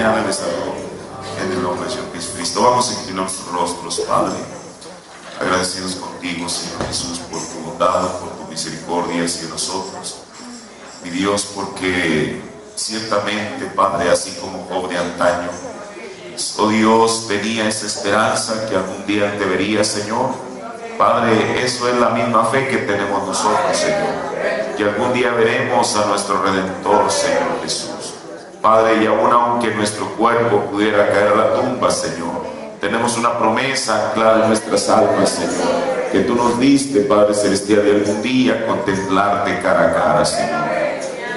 mañana les saludo en el nombre de Señor Jesucristo. Vamos a inclinar nuestros rostros, Padre, agradecidos contigo, Señor Jesús, por tu bondad, por tu misericordia hacia nosotros. Mi Dios, porque ciertamente, Padre, así como Job de antaño, oh Dios, tenía esa esperanza que algún día te vería, Señor. Padre, eso es la misma fe que tenemos nosotros, Señor, que algún día veremos a nuestro Redentor, Señor Jesús. Padre, y aunque nuestro cuerpo pudiera caer a la tumba, Señor, tenemos una promesa anclada en nuestras almas, Señor, que tú nos diste, Padre Celestial, de algún día contemplarte cara a cara, Señor.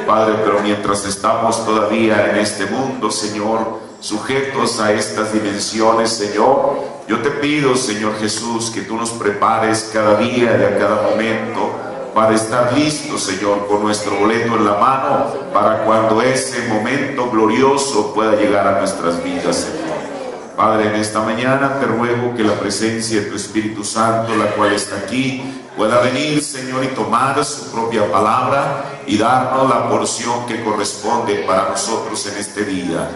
Padre, pero mientras estamos todavía en este mundo, Señor, sujetos a estas dimensiones, Señor, yo te pido, Señor Jesús, que tú nos prepares cada día y a cada momento para estar listos, Señor, con nuestro boleto en la mano, para cuando ese momento glorioso pueda llegar a nuestras vidas, Señor. Padre, en esta mañana te ruego que la presencia de tu Espíritu Santo, la cual está aquí, pueda venir, Señor, y tomar su propia palabra y darnos la porción que corresponde para nosotros en este día.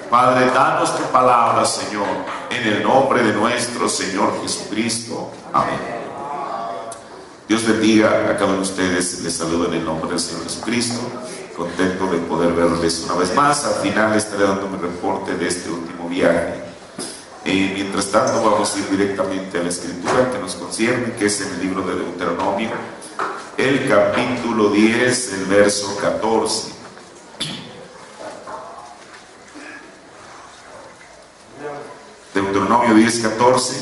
Padre, danos tu palabra, Señor, en el nombre de nuestro Señor Jesucristo. Amén. Dios bendiga a cada uno de ustedes. Les saludo en el nombre del Señor Jesucristo. Contento de poder verles una vez más. Al final estaré dando mi reporte de este último viaje. Mientras tanto, vamos a ir directamente a la escritura que nos concierne, que es en el libro de Deuteronomio, el capítulo 10, el verso 14. Deuteronomio 10, 14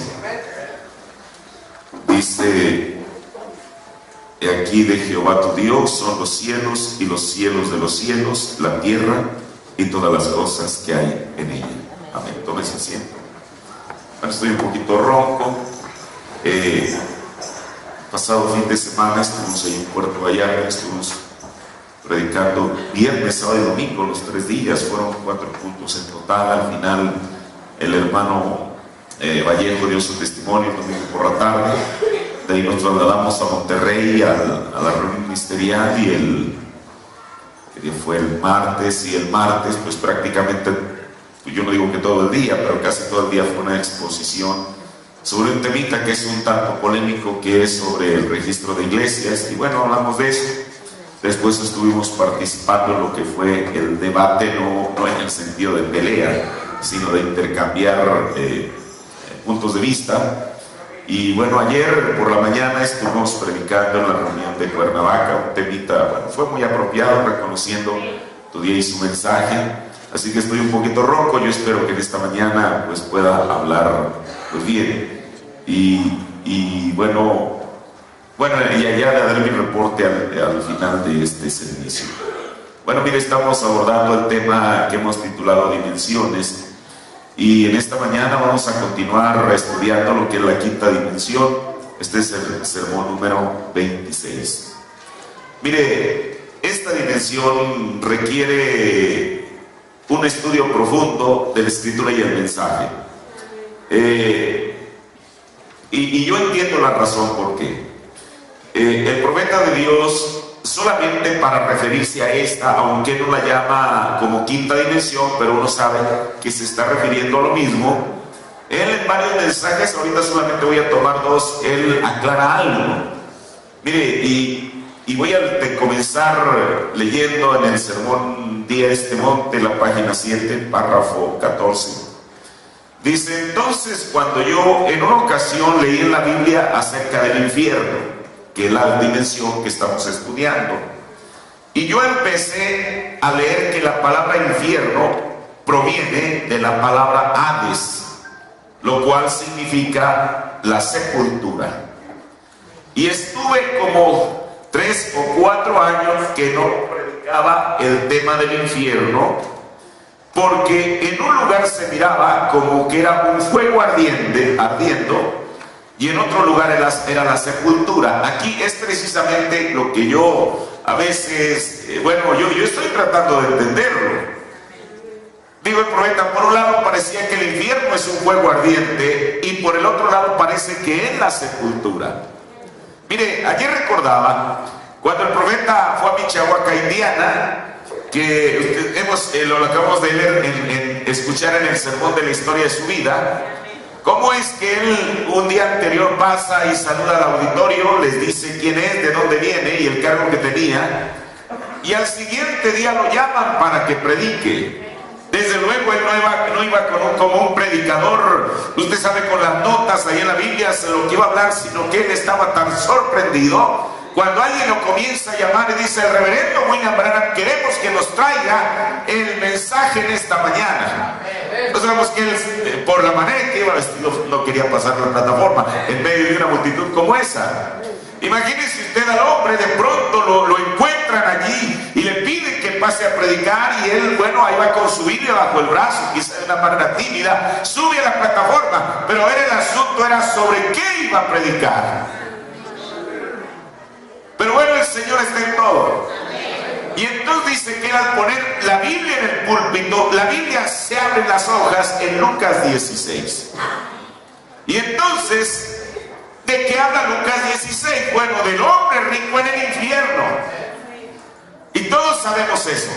dice: He aquí de Jehová tu Dios son los cielos y los cielos de los cielos, la tierra y todas las cosas que hay en ella. Amén. Tómese asiento. Bueno, estoy un poquito ronco. Pasado fin de semana estuvimos ahí en Puerto Vallarta, estuvimos predicando viernes, sábado y domingo, los 3 días, fueron 4 puntos en total. Al final el hermano Vallejo dio su testimonio el domingo por la tarde. De ahí nos trasladamos a Monterrey a la reunión ministerial y fue el martes, y el martes pues prácticamente, yo no digo que todo el día, pero casi todo el día fue una exposición sobre un temita que es un tanto polémico, que es sobre el registro de iglesias, y bueno, hablamos de eso. Después estuvimos participando en lo que fue el debate, no en el sentido de pelea, sino de intercambiar puntos de vista. Y bueno, ayer por la mañana estuvimos predicando en la reunión de Cuernavaca, un temita, bueno, fue muy apropiado, reconociendo tu día y su mensaje. Así que estoy un poquito ronco. Yo espero que en esta mañana pues pueda hablar pues bien. Y bueno, y allá le daré mi reporte al final de este servicio. Bueno, mire, estamos abordando el tema que hemos titulado Dimensiones. Y en esta mañana vamos a continuar estudiando lo que es la quinta dimensión. Este es el sermón número 26. Mire, esta dimensión requiere un estudio profundo de la escritura y el mensaje. Y yo entiendo la razón por qué. El profeta de Dios, solamente para referirse a esta, aunque no la llama como quinta dimensión, pero uno sabe que se está refiriendo a lo mismo. Él en varios mensajes, ahorita solamente voy a tomar 2, él aclara algo. Mire, y voy a comenzar leyendo en el sermón Día de este Monte, la página 7, párrafo 14. Dice: entonces, cuando yo en una ocasión leí en la Biblia acerca del infierno, que es la dimensión que estamos estudiando, y yo empecé a leer que la palabra infierno proviene de la palabra Hades, lo cual significa la sepultura. Y estuve como 3 o 4 años que no predicaba el tema del infierno, porque en un lugar se miraba como que era un fuego ardiendo, y en otro lugar era la sepultura. Aquí es precisamente lo que yo a veces, yo estoy tratando de entenderlo. Digo, el profeta, por un lado parecía que el infierno es un fuego ardiente, y por el otro lado parece que es la sepultura. Mire, ayer recordaba cuando el profeta fue a Michoacán, Indiana, que lo acabamos de leer escuchar en el sermón de la historia de su vida, cómo es que él un día anterior pasa y saluda al auditorio, les dice quién es, de dónde viene y el cargo que tenía, y al siguiente día lo llaman para que predique. Desde luego él no iba como un predicador, usted sabe, con las notas ahí en la Biblia de lo que iba a hablar, sino que él estaba tan sorprendido cuando alguien lo comienza a llamar y dice: el reverendo William Branham, queremos que nos traiga el mensaje en esta mañana. Entonces sabemos que él, por la manera en que iba vestido, no quería pasar la plataforma en medio de una multitud como esa. Imagínese usted al hombre, de pronto lo encuentran allí y le piden que pase a predicar, y él, bueno, ahí va con su Biblia bajo el brazo, quizá de una manera tímida, sube a la plataforma, pero a ver, el asunto era sobre qué iba a predicar. Pero bueno, el Señor está en todo. Y entonces dice que él, al poner la Biblia en el púlpito, la Biblia se abre las hojas en Lucas 16. Y entonces, ¿de qué habla Lucas 16? Bueno, del hombre rico en el infierno. Y todos sabemos eso.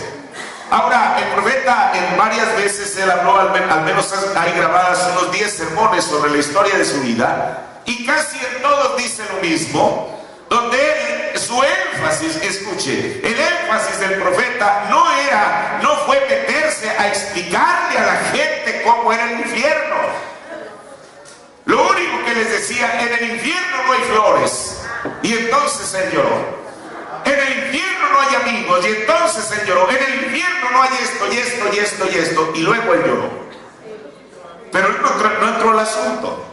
Ahora, el profeta en varias veces él habló, al menos hay grabadas unos 10 sermones sobre la historia de su vida, y casi en todos dice lo mismo, donde él, su énfasis, escuche, el énfasis del profeta no fue meterse a explicarle a la gente cómo era el infierno. Lo único que les decía: en el infierno no hay flores. Y entonces él lloró. En el infierno no hay amigos. Y entonces él lloró. En el infierno no hay esto y esto y esto y esto. Y luego él lloró. Pero él no entró al asunto.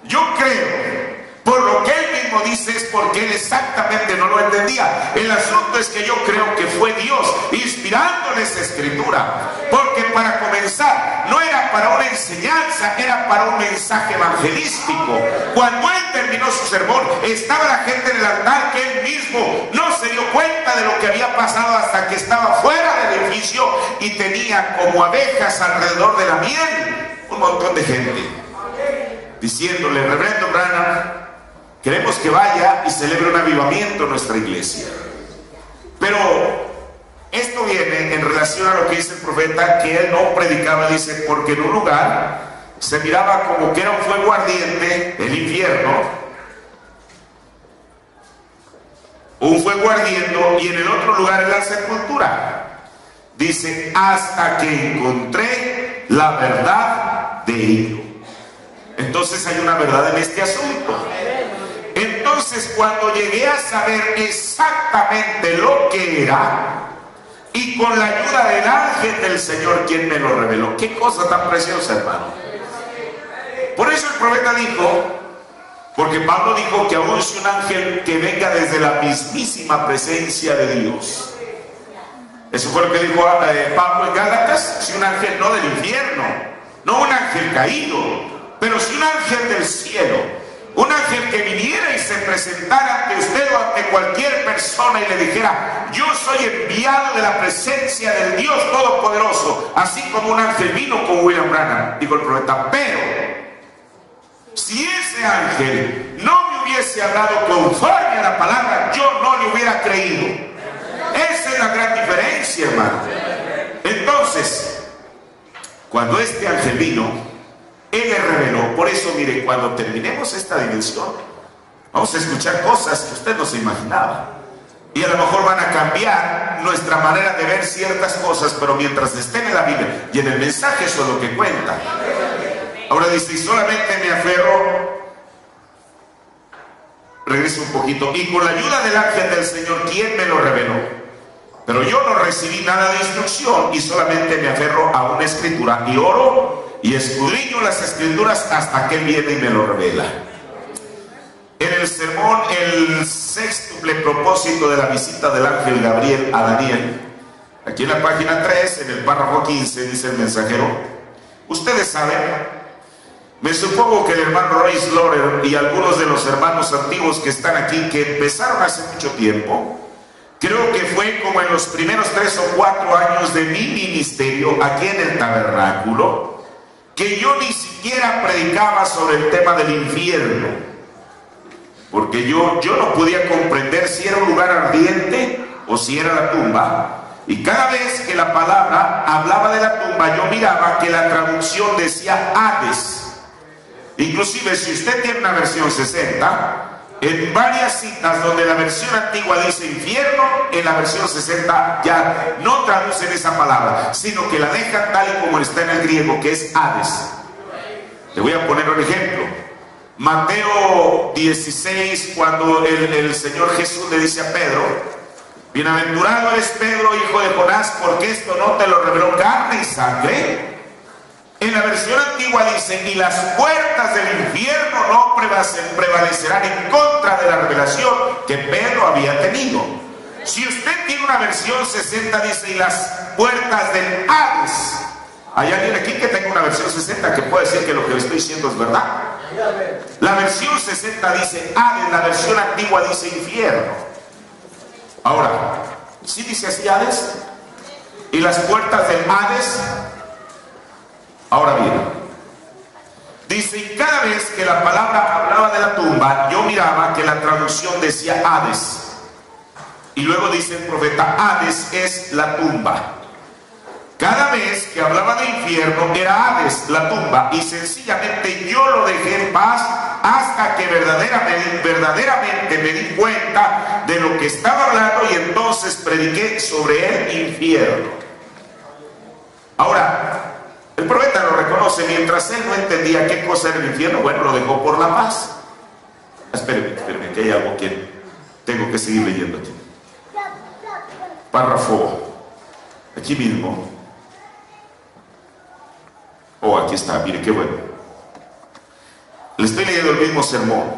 Yo creo, por lo que él mismo dice, es porque él exactamente no lo entendía. El asunto es que yo creo que fue Dios inspirándole esa escritura, porque para comenzar no era para una enseñanza, era para un mensaje evangelístico. Cuando él terminó su sermón, estaba la gente en el altar que él mismo no se dio cuenta de lo que había pasado hasta que estaba fuera del edificio y tenía como abejas alrededor de la miel un montón de gente diciéndole: reverendo Branham, queremos que vaya y celebre un avivamiento en nuestra iglesia. Pero esto viene en relación a lo que dice el profeta, que él no predicaba, dice, porque en un lugar se miraba como que era un fuego ardiente, el infierno, un fuego ardiendo, y en el otro lugar en la sepultura. Dice: hasta que encontré la verdad de ello. Entonces hay una verdad en este asunto. Entonces, cuando llegué a saber exactamente lo que era, y con la ayuda del ángel del Señor, quien me lo reveló, qué cosa tan preciosa, hermano. Por eso el profeta dijo, porque Pablo dijo que aún si un ángel que venga desde la mismísima presencia de Dios, eso fue lo que dijo Pablo en Gálatas, si un ángel no del infierno, no un ángel caído, pero si un ángel del cielo, un ángel que viniera y se presentara ante usted o ante cualquier persona y le dijera: yo soy enviado de la presencia del Dios Todopoderoso, así como un ángel vino con William Branham, dijo el profeta. Pero si ese ángel no me hubiese hablado conforme a la palabra, yo no le hubiera creído. Esa es la gran diferencia, hermano. Entonces, cuando este ángel vino, él le reveló. Por eso, mire, cuando terminemos esta dimensión, vamos a escuchar cosas que usted no se imaginaba. Y a lo mejor van a cambiar nuestra manera de ver ciertas cosas, pero mientras estén en la Biblia y en el mensaje, eso es lo que cuenta. Ahora dice: y solamente me aferro, regreso un poquito, y con la ayuda del ángel del Señor, quien me lo reveló. Pero yo no recibí nada de instrucción y solamente me aferro a una escritura y oro y escudriño las escrituras hasta que él viene y me lo revela. En el sermón, el sextuple propósito de la visita del ángel Gabriel a Daniel, aquí en la página 3, en el párrafo 15, dice el mensajero: ustedes saben, me supongo que el hermano Royce Lorer y algunos de los hermanos antiguos que están aquí, que empezaron hace mucho tiempo, creo que fue como en los primeros 3 o 4 años de mi ministerio aquí en el tabernáculo, que yo ni siquiera predicaba sobre el tema del infierno, porque yo no podía comprender si era un lugar ardiente o si era la tumba, Y cada vez que la palabra hablaba de la tumba, yo miraba que la traducción decía Hades. Inclusive si usted tiene una versión 60, en varias citas donde la versión antigua dice infierno, en la versión 60 ya no traducen esa palabra, sino que la dejan tal y como está en el griego, que es Hades. Le voy a poner un ejemplo. Mateo 16, cuando el Señor Jesús le dice a Pedro: bienaventurado eres Pedro, hijo de Jonás, porque esto no te lo reveló carne y sangre. En la versión antigua dice: y las puertas del infierno no prevalecerán en contra de la revelación que Pedro había tenido. Si usted tiene una versión 60, dice: y las puertas del Hades. ¿Hay alguien aquí que tenga una versión 60 que puede decir que lo que le estoy diciendo es verdad? La versión 60 dice Hades, la versión antigua dice infierno. Ahora, ¿sí dice así Hades? ¿Y las puertas del Hades? Ahora bien, dice: y cada vez que la palabra hablaba de la tumba, yo miraba que la traducción decía Hades. Y luego dice el profeta: Hades es la tumba. Cada vez que hablaba de infierno era Hades, la tumba, y sencillamente yo lo dejé en paz hasta que verdaderamente me di cuenta de lo que estaba hablando, y entonces prediqué sobre el infierno. Ahora, el profeta lo reconoce. Mientras él no entendía qué cosa era el infierno, bueno, lo dejó por la paz. Espérenme, que hay algo que tengo que seguir leyendo aquí. Párrafo, aquí mismo. Oh, aquí está, mire qué bueno. Le estoy leyendo el mismo sermón.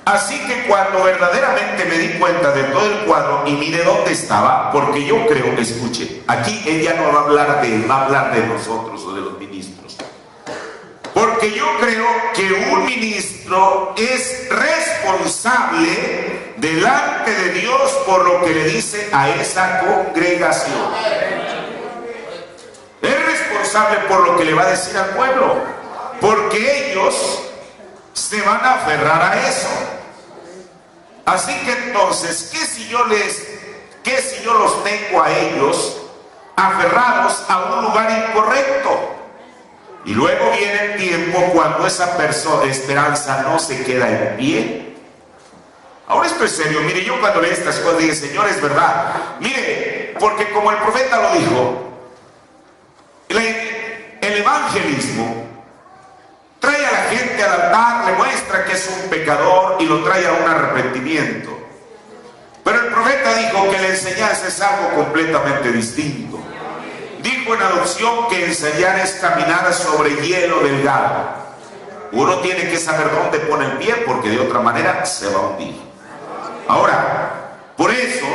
Así que cuando verdaderamente me di cuenta de todo el cuadro y mire dónde estaba, porque yo creo, escuche, aquí ella no va a hablar de él, va a hablar de nosotros o de los ministros. Porque yo creo que un ministro es responsable delante de Dios por lo que le dice a esa congregación. Es responsable por lo que le va a decir al pueblo, porque ellos se van a aferrar a eso. Así que entonces, ¿qué si yo los tengo a ellos aferrados a un lugar incorrecto? Y luego viene el tiempo cuando esa esperanza no se queda en pie. Ahora esto es serio. Mire, yo cuando leo estas cosas digo: Señor, es verdad. Mire, porque como el profeta lo dijo, el evangelismo trae a la gente al altar, le muestra que es un pecador y lo trae a un arrepentimiento. Pero el profeta dijo que la enseñanza es algo completamente distinto. Dijo en adopción que enseñar es caminar sobre hielo delgado. Uno tiene que saber dónde pone el pie, porque de otra manera se va a hundir. Ahora, por eso,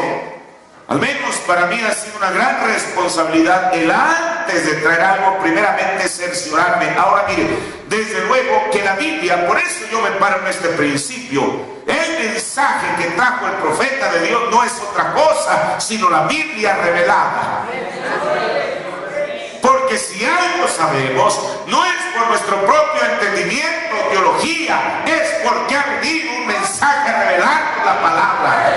al menos para mí ha sido una gran responsabilidad el antes de traer algo, primeramente cerciorarme. Ahora mire, desde luego que la Biblia, por eso yo me paro en este principio, el mensaje que trajo el profeta de Dios no es otra cosa sino la Biblia revelada. Porque si algo sabemos, no es por nuestro propio entendimiento o teología, es porque ha venido un mensaje a revelar la palabra.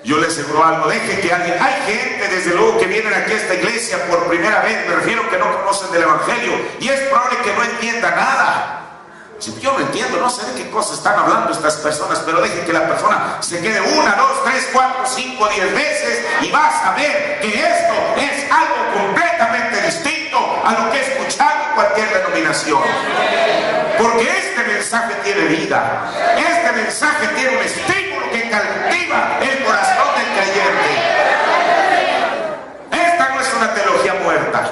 Yo le aseguro algo, deje que alguien, hay gente desde luego que vienen aquí a esta iglesia por primera vez, me refiero que no conocen del evangelio, y es probable que no entienda nada. Si yo no entiendo, no sé de qué cosas están hablando estas personas, pero deje que la persona se quede 1, 2, 3, 4, 5, 10 veces y vas a ver que esto es algo completamente distinto a lo que he escuchado en cualquier denominación. Porque este mensaje tiene vida, este mensaje tiene un estímulo que cautiva el corazón del creyente. Esta no es una teología muerta.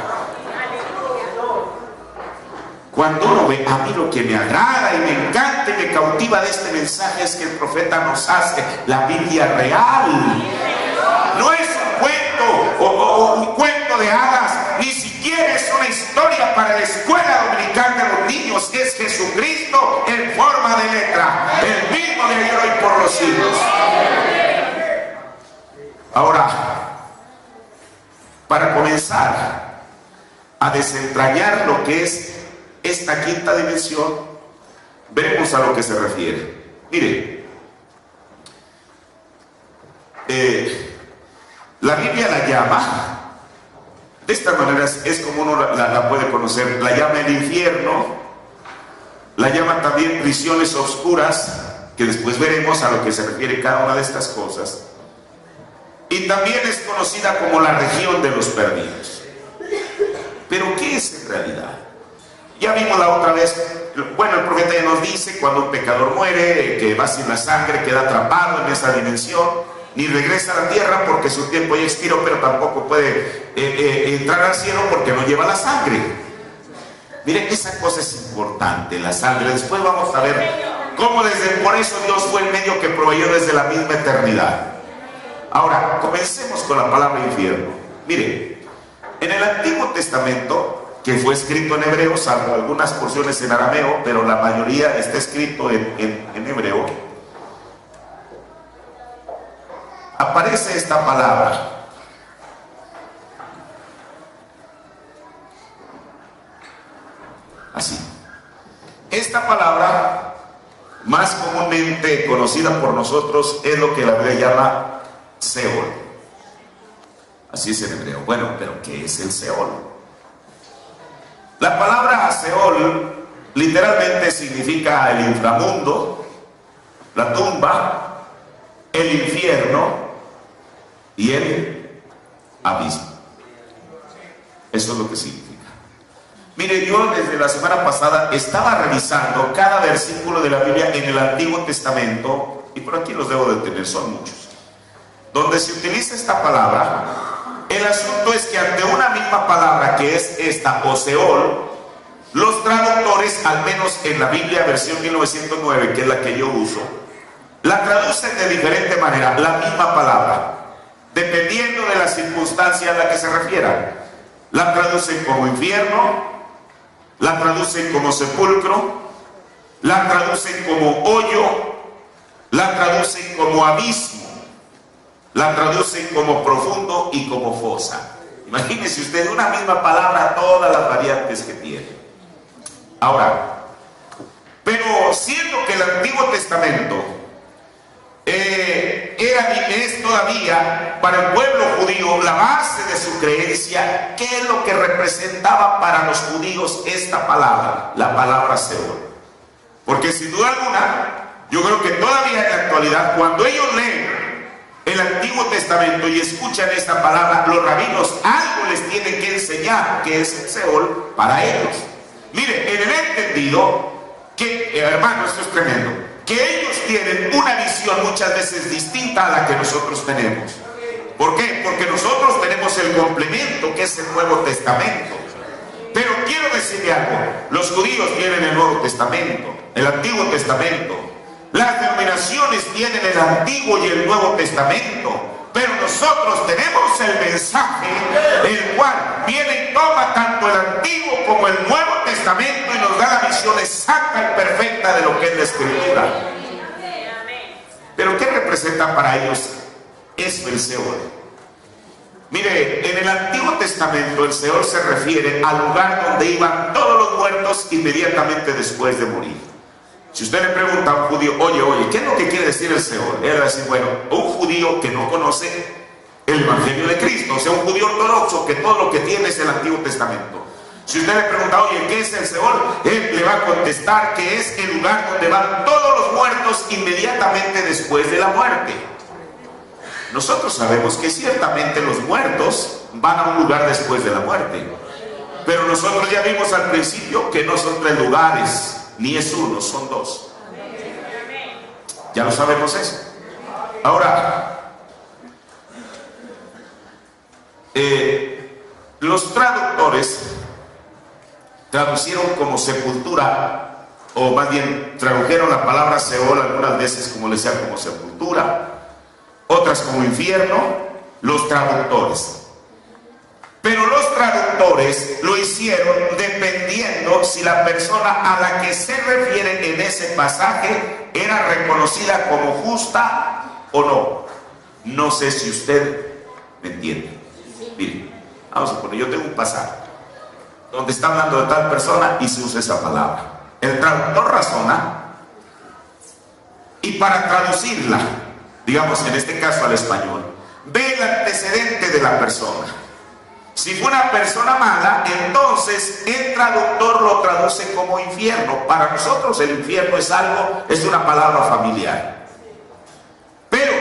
Cuando uno ve, a mí lo que me agrada y me encanta y me cautiva de este mensaje es que el profeta nos hace la Biblia real. No es un cuento o un cuento de hadas, ni siquiera es una historia para la escuela dominical de los niños. Es Jesucristo en forma de letra, el mismo de ayer, hoy, por los siglos. Ahora, para comenzar a desentrañar lo que es esta quinta dimensión, veremos a lo que se refiere. Mire, La Biblia la llama, de esta manera es como uno la puede conocer, la llama el infierno, la llama también prisiones oscuras, que después veremos a lo que se refiere cada una de estas cosas, y también es conocida como la región de los perdidos. Pero ¿qué es en realidad? Ya vimos la otra vez, bueno, el profeta ya nos dice, cuando un pecador muere, que va sin la sangre, queda atrapado en esa dimensión, ni regresa a la tierra porque su tiempo ya expiró, pero tampoco puede entrar al cielo porque no lleva la sangre. Miren, esa cosa es importante, la sangre. Después vamos a ver cómo por eso Dios fue el medio que proveyó desde la misma eternidad. Ahora, comencemos con la palabra infierno. Miren, en el Antiguo Testamento, que fue escrito en hebreo, salvo algunas porciones en arameo, pero la mayoría está escrito en hebreo, aparece esta palabra. Así. Esta palabra, más comúnmente conocida por nosotros, es lo que la Biblia llama Seol. Así es en hebreo. Bueno, pero ¿qué es el Seol? La palabra Seol literalmente significa el inframundo, la tumba, el infierno y el abismo. Eso es lo que significa. Mire, yo desde la semana pasada estaba revisando cada versículo de la Biblia en el Antiguo Testamento, y por aquí los debo de tener, son muchos, donde se utiliza esta palabra. El asunto es que ante una misma palabra que es esta, o Seol, los traductores, al menos en la Biblia versión 1909, que es la que yo uso, la traducen de diferente manera, la misma palabra, dependiendo de la circunstancia a la que se refiera. La traducen como infierno, la traducen como sepulcro, la traducen como hoyo, la traducen como abismo, la traducen como profundo y como fosa. Imagínese usted una misma palabra, todas las variantes que tiene. Ahora, pero siendo que el Antiguo Testamento es todavía para el pueblo judío la base de su creencia, ¿qué es lo que representaba para los judíos esta palabra? La palabra Seol. Porque sin duda alguna, yo creo que todavía en la actualidad, cuando ellos leen el Antiguo Testamento y escuchan esta palabra, los rabinos algo les tienen que enseñar que es el Seol para ellos. Mire, en el entendido que, hermano, esto es tremendo, que ellos tienen una visión muchas veces distinta a la que nosotros tenemos. ¿Por qué? Porque nosotros tenemos el complemento que es el Nuevo Testamento. Pero quiero decirle algo, los judíos tienen el Nuevo Testamento, el Antiguo Testamento. Las denominaciones tienen el Antiguo y el Nuevo Testamento. Pero nosotros tenemos el mensaje, el cual viene y toma tanto el Antiguo como el Nuevo Testamento y nos da la visión exacta y perfecta de lo que es la Escritura. Pero ¿qué representa para ellos eso, el Seol? Mire, en el Antiguo Testamento el Seol se refiere al lugar donde iban todos los muertos inmediatamente después de morir. Si usted le pregunta a un judío, oye, ¿qué es lo que quiere decir el Seol? Él va a decir, bueno, un judío que no conoce el Evangelio de Cristo, o sea, un judío ortodoxo que todo lo que tiene es el Antiguo Testamento. Si usted le pregunta, oye, ¿qué es el Seol? Él le va a contestar que es el lugar donde van todos los muertos inmediatamente después de la muerte. Nosotros sabemos que ciertamente los muertos van a un lugar después de la muerte, pero nosotros ya vimos al principio que no son 3 lugares, ni es uno, son 2. Ya lo sabemos eso. Ahora, los traductores traducieron como sepultura, o más bien tradujeron la palabra Seol algunas veces, como les decía, como sepultura, otras como infierno, los traductores. Pero los traductores lo hicieron dependiendo si la persona a la que se refiere en ese pasaje era reconocida como justa o no. No sé si usted me entiende. Mire, vamos a poner, yo tengo un pasaje donde está hablando de tal persona y se usa esa palabra. El traductor razona y para traducirla, digamos en este caso al español, ve el antecedente de la persona. Si fue una persona mala, entonces el traductor lo traduce como infierno. Para nosotros el infierno es una palabra familiar. Pero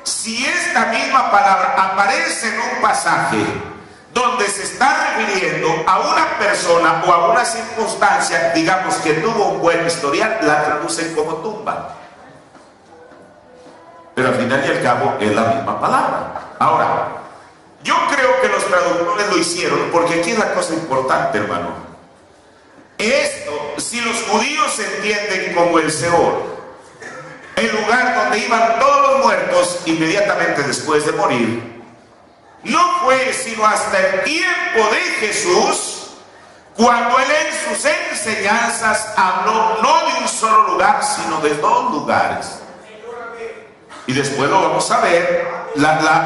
si esta misma palabra aparece en un pasaje donde se está refiriendo a una persona o a una circunstancia, digamos que tuvo un buen historial, la traducen como tumba. Pero al final y al cabo es la misma palabra. Ahora, yo creo que los traductores lo hicieron porque aquí es la cosa importante, hermano. Esto, si los judíos entienden como el Seol, el lugar donde iban todos los muertos inmediatamente después de morir, no fue sino hasta el tiempo de Jesús cuando él en sus enseñanzas habló no de un solo lugar, sino de dos lugares. Y después lo vamos a ver,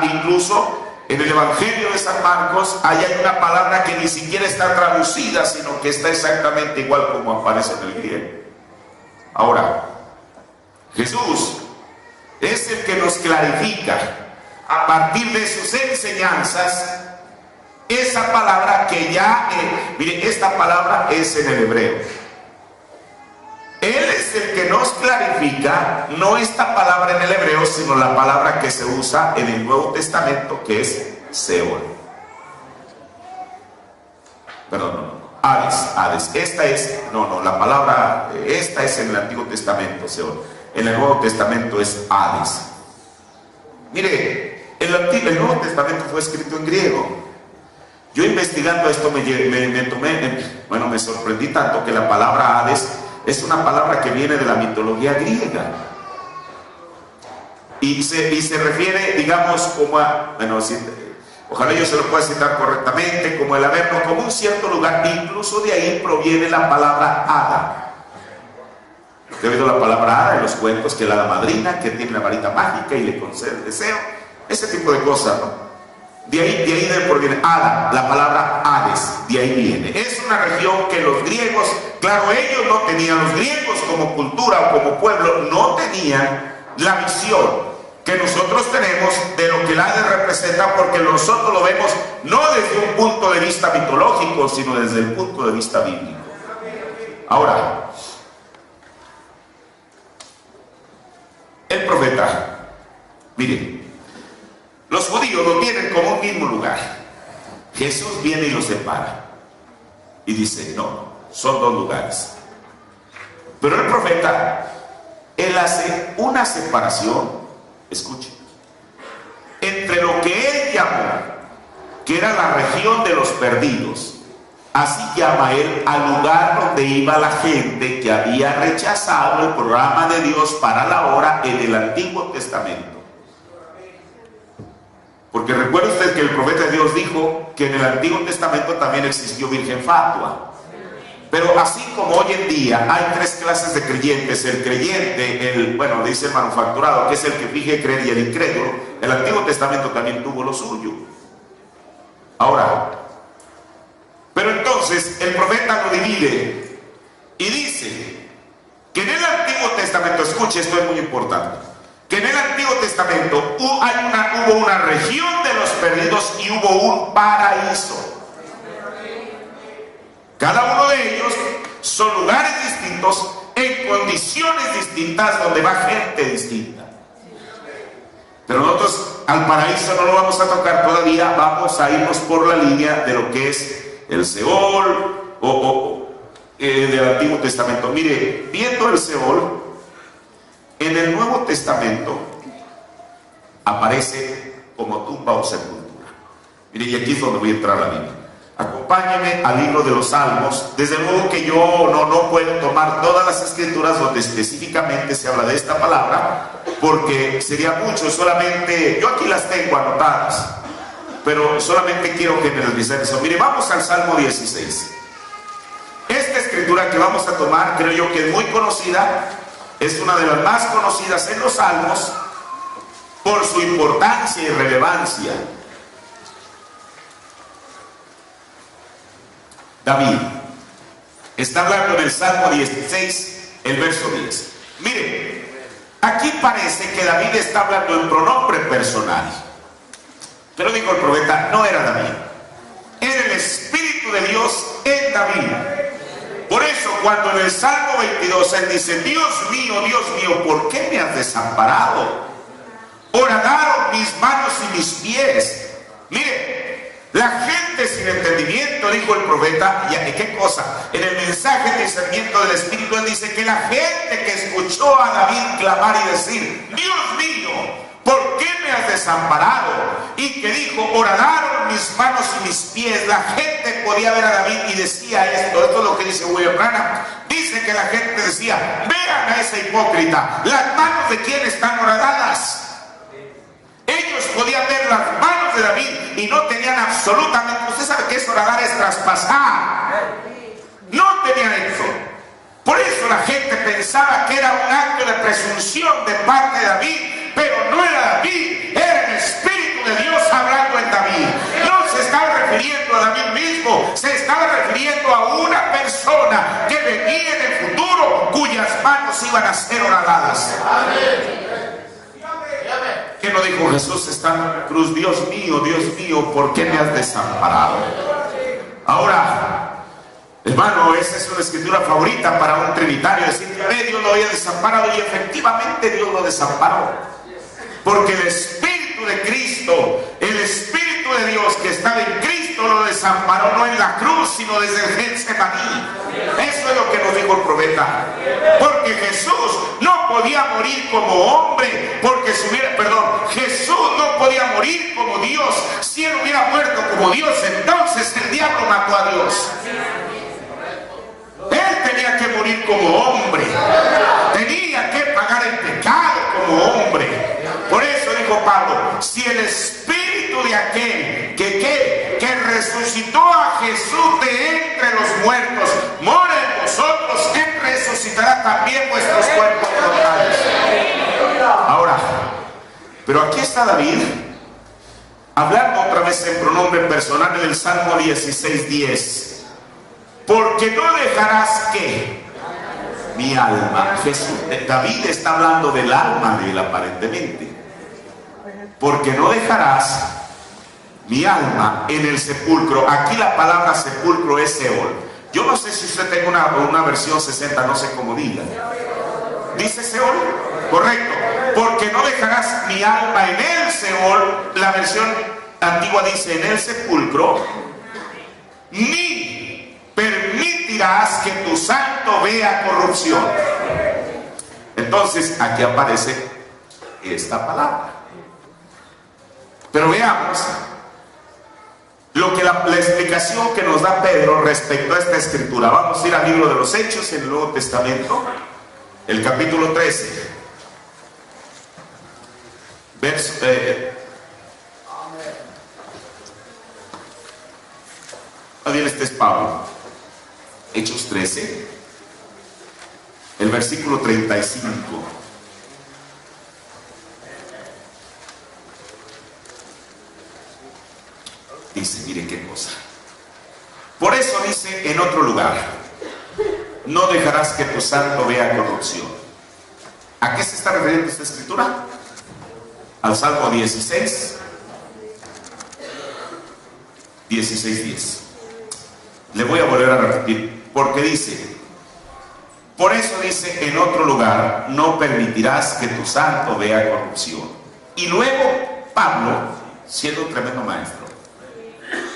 incluso en el Evangelio de San Marcos hay una palabra que ni siquiera está traducida, sino que está exactamente igual como aparece en el griego. Ahora, Jesús es el que nos clarifica a partir de sus enseñanzas esa palabra que ya, mire, esta palabra es en el hebreo. Él es el que nos clarifica, no esta palabra en el hebreo, sino la palabra que se usa en el Nuevo Testamento, que es Seol. Perdón, Hades. La palabra, esta es en el Antiguo Testamento, Seol. En el Nuevo Testamento es Hades. Mire, el Nuevo Testamento fue escrito en griego. Yo investigando esto me sorprendí tanto que la palabra Hades es una palabra que viene de la mitología griega y se refiere, digamos, como a, ojalá yo se lo pueda citar correctamente, como el Averno, como un cierto lugar. Incluso de ahí proviene la palabra hada. ¿Usted ha oído la palabra hada en los cuentos? Que la hada madrina que tiene la varita mágica y le concede el deseo, ese tipo de cosas, ¿no? De ahí proviene Hada, la palabra Hades, de ahí viene. Es una región que los griegos, claro, ellos no tenían, los griegos como cultura o como pueblo, no tenían la visión que nosotros tenemos de lo que el Hades representa, porque nosotros lo vemos no desde un punto de vista mitológico, sino desde el punto de vista bíblico. Ahora, el profeta, miren, los judíos lo tienen como un mismo lugar. Jesús viene y los separa y dice, no, son dos lugares. Pero el profeta, él hace una separación, escuchen, entre lo que él llamó, que era la región de los perdidos. Así llama él al lugar donde iba la gente que había rechazado el programa de Dios para la hora en el Antiguo Testamento. Porque recuerda usted que el profeta de Dios dijo que en el Antiguo Testamento también existió virgen fatua. Pero así como hoy en día hay tres clases de creyentes, el creyente, dice el manufacturado, que es el que finge creer, y el incrédulo, el Antiguo Testamento también tuvo lo suyo. Ahora, pero entonces el profeta lo divide y dice que en el Antiguo Testamento, escuche, esto es muy importante, que en el Antiguo Testamento hubo una región de los perdidos y hubo un paraíso. Cada uno de ellos son lugares distintos, en condiciones distintas, donde va gente distinta. Pero nosotros al paraíso no lo vamos a tocar todavía, vamos a irnos por la línea de lo que es el Seol del Antiguo Testamento. Mire, viendo el Seol, en el Nuevo Testamento aparece como tumba o sepultura. Mire, y aquí es donde voy a entrar a la Biblia. Acompáñeme al libro de los Salmos. Desde luego que yo no puedo tomar todas las escrituras donde específicamente se habla de esta palabra, porque sería mucho. Solamente, yo aquí las tengo anotadas, pero solamente quiero que me deslicen eso. Mire, vamos al Salmo 16. Esta escritura que vamos a tomar, creo yo que es muy conocida, es una de las más conocidas en los Salmos por su importancia y relevancia. David está hablando en el Salmo 16, el verso 10. Miren, aquí parece que David está hablando en pronombre personal. Pero dijo el profeta, no era David, era el Espíritu de Dios en David. Por eso cuando en el Salmo 22 él dice, Dios mío, ¿por qué me has desamparado? Horadaron mis manos y mis pies. Mire, la gente sin entendimiento, dijo el profeta, ¿y qué cosa? En el mensaje de discernimiento del Espíritu él dice que la gente que escuchó a David clamar y decir, Dios mío, ¿por qué me has desamparado? Y que dijo, horadaron mis manos y mis pies. La gente podía ver a David y decía esto es lo que dice William Branham. Dice que la gente decía, vean a ese hipócrita, las manos de quién están horadadas. Ellos podían ver las manos de David y no tenían absolutamente, usted sabe que es horadar, es traspasar. No tenían eso. Por eso la gente pensaba que era un acto de presunción de parte de David, pero no era David, era el Espíritu de Dios hablando en David. No se estaba refiriendo a David mismo, se estaba refiriendo a una persona que venía en el futuro, cuyas manos iban a ser horadadas. ¿Qué no dijo Jesús estando en la cruz? Dios mío, ¿por qué me has desamparado? Ahora, hermano, esa es una escritura favorita para un trinitario, decir que Dios lo había desamparado, y efectivamente Dios lo desamparó, porque el Espíritu de Cristo, el Espíritu de Dios que estaba en Cristo lo desamparó, no en la cruz, sino desde el Getsemaní. Eso es lo que nos dijo el profeta, porque Jesús no podía morir como hombre, porque Jesús no podía morir como Dios. Si él hubiera muerto como Dios, entonces el diablo mató a Dios. Él tenía que morir como hombre, tenía que pagar el pecado como hombre. Por eso dijo Pablo, si el Espíritu de aquel que resucitó a Jesús de entre los muertos mora en vosotros, él resucitará también vuestros cuerpos mortales. Ahora, pero aquí está David hablando otra vez en pronombre personal en el Salmo 16:10. Porque no dejarás que mi alma, David está hablando del alma de él aparentemente. Porque no dejarás mi alma en el sepulcro. Aquí la palabra sepulcro es Seol. Yo no sé si usted tenga una versión 60, no sé cómo diga. ¿Dice Seol? Correcto. Porque no dejarás mi alma en el Seol. La versión antigua dice en el sepulcro. Ni permitirás que tu santo vea corrupción. Entonces aquí aparece esta palabra. Pero veamos lo que la explicación que nos da Pedro respecto a esta escritura. Vamos a ir al libro de los Hechos en el Nuevo Testamento, el capítulo 13, verso bien, este es Pablo. Hechos 13, el versículo 35. Dice, mire qué cosa. Por eso dice en otro lugar, no dejarás que tu santo vea corrupción. ¿A qué se está refiriendo esta escritura? Al Salmo 16, 16:10. Le voy a volver a repetir, porque dice, por eso dice en otro lugar, no permitirás que tu santo vea corrupción. Y luego Pablo, siendo un tremendo maestro,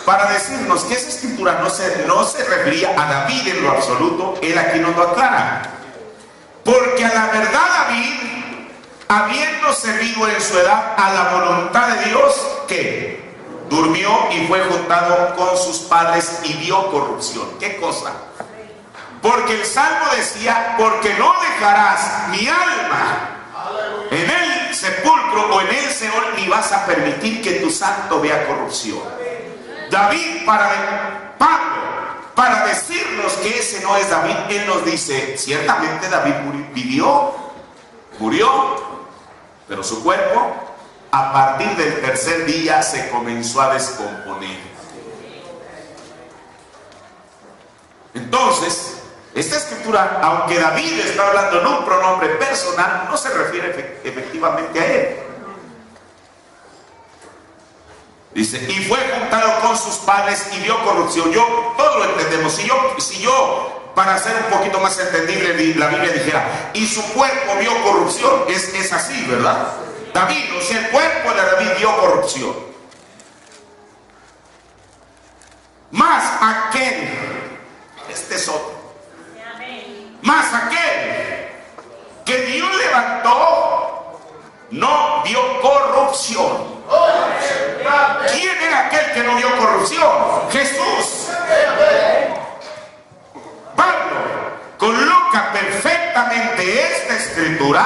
para decirnos que esa escritura no se refería a David en lo absoluto, él aquí nos lo aclara. Porque a la verdad David, habiendo servido en su edad a la voluntad de Dios, ¿qué? Durmió y fue juntado con sus padres y vio corrupción. ¿Qué cosa? Porque el Salmo decía, porque no dejarás mi alma en el sepulcro o en el Seol, ni vas a permitir que tu santo vea corrupción. David, Pablo, para decirnos que ese no es David, él nos dice, ciertamente David murió, pero su cuerpo a partir del tercer día se comenzó a descomponer. Entonces, esta escritura, aunque David está hablando en un pronombre personal, no se refiere efectivamente a él. Dice, y fue juntado con sus padres y vio corrupción. Todos lo entendemos. Si yo, para hacer un poquito más entendible, la Biblia dijera, y su cuerpo vio corrupción, es así, ¿verdad? David, o sea, el cuerpo de David vio corrupción. Más aquel, este es otro, más aquel que Dios levantó, no vio corrupción. ¿Quién era aquel que no vio corrupción? Jesús. Pablo coloca perfectamente esta escritura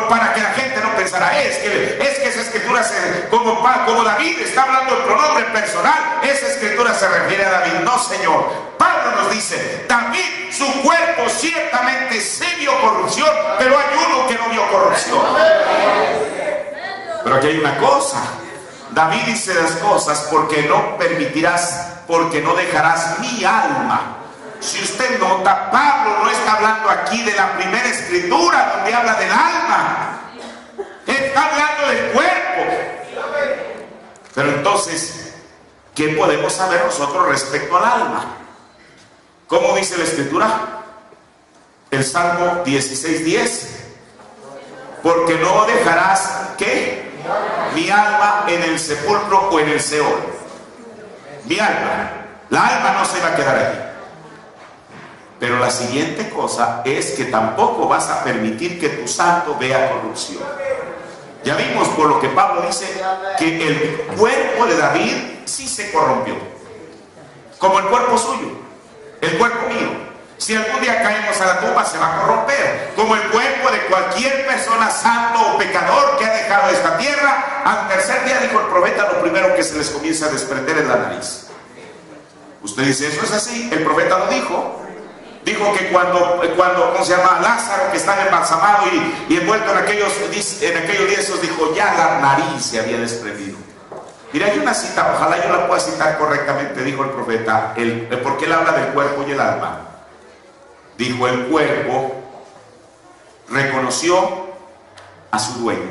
para que la gente no pensara, es que esa escritura, como David está hablando en pronombre personal, esa escritura se refiere a David. No, Señor. Pablo nos dice, David, su cuerpo ciertamente sí vio corrupción, pero hay uno que no vio corrupción. Pero aquí hay una cosa. David dice las cosas porque no permitirás, porque no dejarás mi alma. Si usted nota, Pablo no está hablando aquí de la primera escritura donde habla del alma. Está hablando del cuerpo. Pero entonces, ¿qué podemos saber nosotros respecto al alma? ¿Cómo dice la escritura? El Salmo 16:10. Porque no dejarás, ¿qué? Mi alma en el sepulcro o en el Seol. Mi alma. La alma no se va a quedar allí. Pero la siguiente cosa es que tampoco vas a permitir que tu santo vea corrupción. Ya vimos por lo que Pablo dice que el cuerpo de David sí se corrompió, como el cuerpo suyo, el cuerpo mío. Si algún día caemos a la tumba, se va a corromper, como el cuerpo de cualquier persona santo o pecador que ha dejado esta tierra. Al tercer día, dijo el profeta, lo primero que se les comienza a desprender es la nariz. Usted dice, ¿eso es así? El profeta lo dijo. Dijo que cuando ¿cómo se llama? Lázaro, que estaba embalsamado y envuelto en aquellos lienzos, dijo, ya la nariz se había desprendido. Mira, hay una cita, ojalá yo la pueda citar correctamente, dijo el profeta, porque él habla del cuerpo y el alma. Dijo, el cuerpo reconoció a su dueño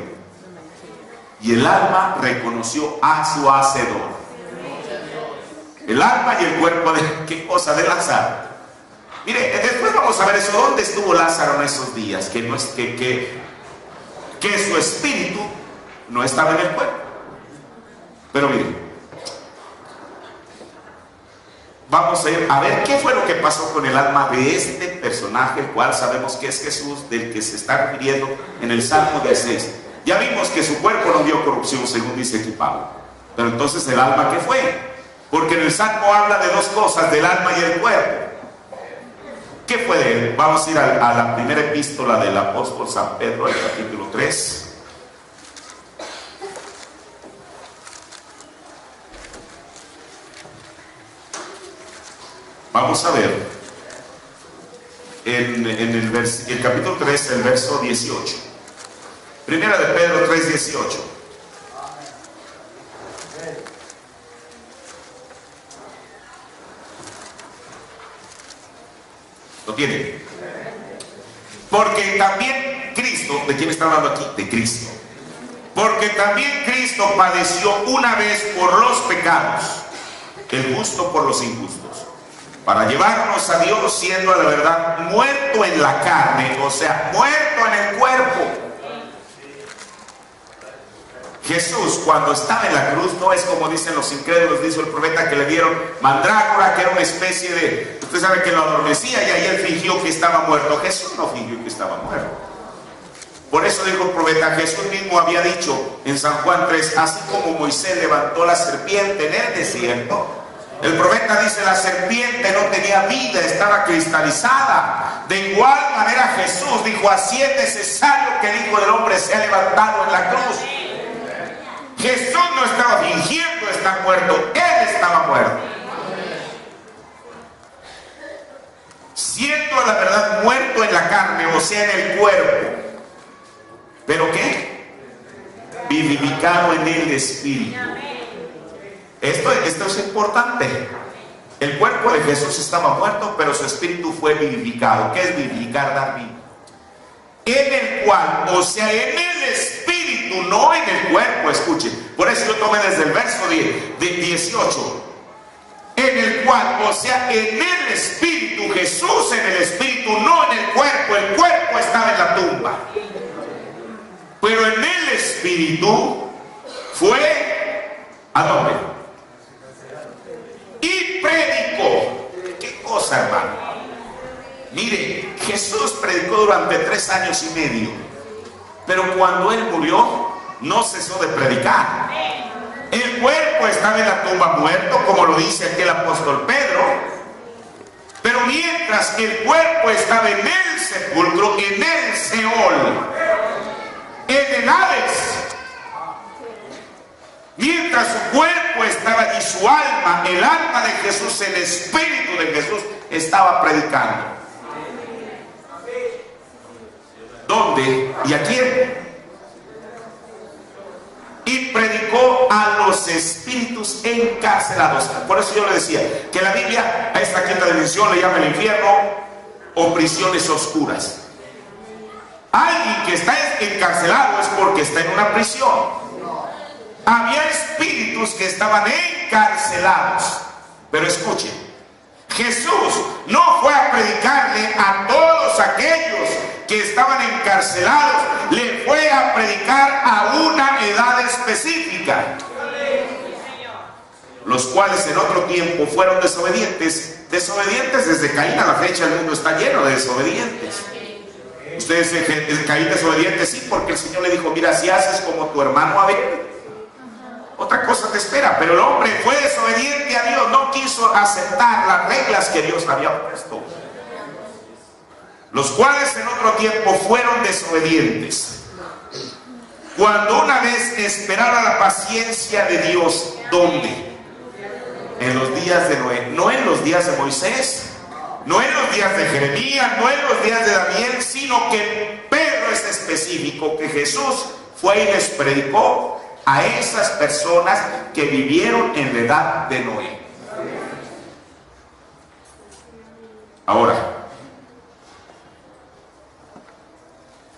y el alma reconoció a su hacedor. El alma y el cuerpo de, ¿qué cosa? De Lázaro. Mire, después vamos a ver eso. ¿Dónde estuvo Lázaro en esos días? Que su espíritu no estaba en el cuerpo. Pero mire, vamos a ir a ver qué fue lo que pasó con el alma de este personaje, el cual sabemos que es Jesús, del que se está refiriendo en el Salmo 16. Ya vimos que su cuerpo no vio corrupción, según dice aquí Pablo. Pero entonces, ¿el alma qué fue? Porque en el Salmo habla de dos cosas, del alma y el cuerpo. ¿Qué fue de él? Vamos a ir a la primera epístola del apóstol San Pedro, el capítulo 3. Vamos a ver en el capítulo 3, el verso 18. Primera de Pedro 3, 18. ¿Lo tiene? Porque también Cristo, ¿de quién está hablando aquí? De Cristo. Porque también Cristo padeció una vez por los pecados, el justo por los injustos, para llevarnos a Dios, siendo a la verdad muerto en la carne, o sea, muerto en el cuerpo. Jesús, cuando estaba en la cruz, no es como dicen los incrédulos, dice el profeta, que le dieron mandrágora, que era una especie de, usted sabe que lo adormecía y ahí él fingió que estaba muerto. Jesús no fingió que estaba muerto. Por eso dijo el profeta, Jesús mismo había dicho en San Juan 3, así como Moisés levantó la serpiente en el desierto, el profeta dice, la serpiente no tenía vida, estaba cristalizada. De igual manera Jesús dijo, así es necesario que el Hijo del Hombre sea levantado en la cruz. Jesús no estaba fingiendo estar muerto, Él estaba muerto. Siendo la verdad muerto en la carne, o sea, en el cuerpo. ¿Pero qué? Vivificado en el espíritu. Esto es importante. El cuerpo de Jesús estaba muerto, pero su espíritu fue vivificado. ¿Qué es vivificar? Dar vida. En el cual, o sea, en el espíritu no en el cuerpo, escuche. Por eso yo tomé desde el verso de 18. En el cual, o sea, en el espíritu, Jesús en el espíritu, no en el cuerpo estaba en la tumba. Pero en el espíritu fue, ¿a dónde? Y predicó. ¿Qué cosa, hermano? Mire, Jesús predicó durante 3 años y medio, pero cuando Él murió, no cesó de predicar. El cuerpo estaba en la tumba muerto, como lo dice aquí el apóstol Pedro, pero mientras que el cuerpo estaba en el sepulcro, en el Seol, en el Hades, mientras su cuerpo estaba y su alma, el alma de Jesús, el espíritu de Jesús, estaba predicando. ¿Dónde y a quién? Y predicó a los espíritus encarcelados. Por eso yo le decía que la Biblia a esta quinta dimensión le llama el infierno o prisiones oscuras. Alguien que está encarcelado es porque está en una prisión. Había espíritus que estaban encarcelados. Pero escuchen, Jesús no fue a predicarle a todos aquellos que estaban encarcelados, le fue a predicar a una edad específica, los cuales en otro tiempo fueron desobedientes. Desobedientes desde Caín a la fecha, el mundo está lleno de desobedientes. Ustedes dicen, Caín desobediente, sí, porque el Señor le dijo, mira, si haces como tu hermano Abel, otra cosa te espera. Pero el hombre fue desobediente a Dios, no quiso aceptar las reglas que Dios había puesto, los cuales en otro tiempo fueron desobedientes. Cuando una vez esperara la paciencia de Dios, ¿dónde? En los días de Noé, no en los días de Moisés, no en los días de Jeremías, no en los días de Daniel, sino que Pedro es específico, que Jesús fue y les predicó a esas personas que vivieron en la edad de Noé. Ahora,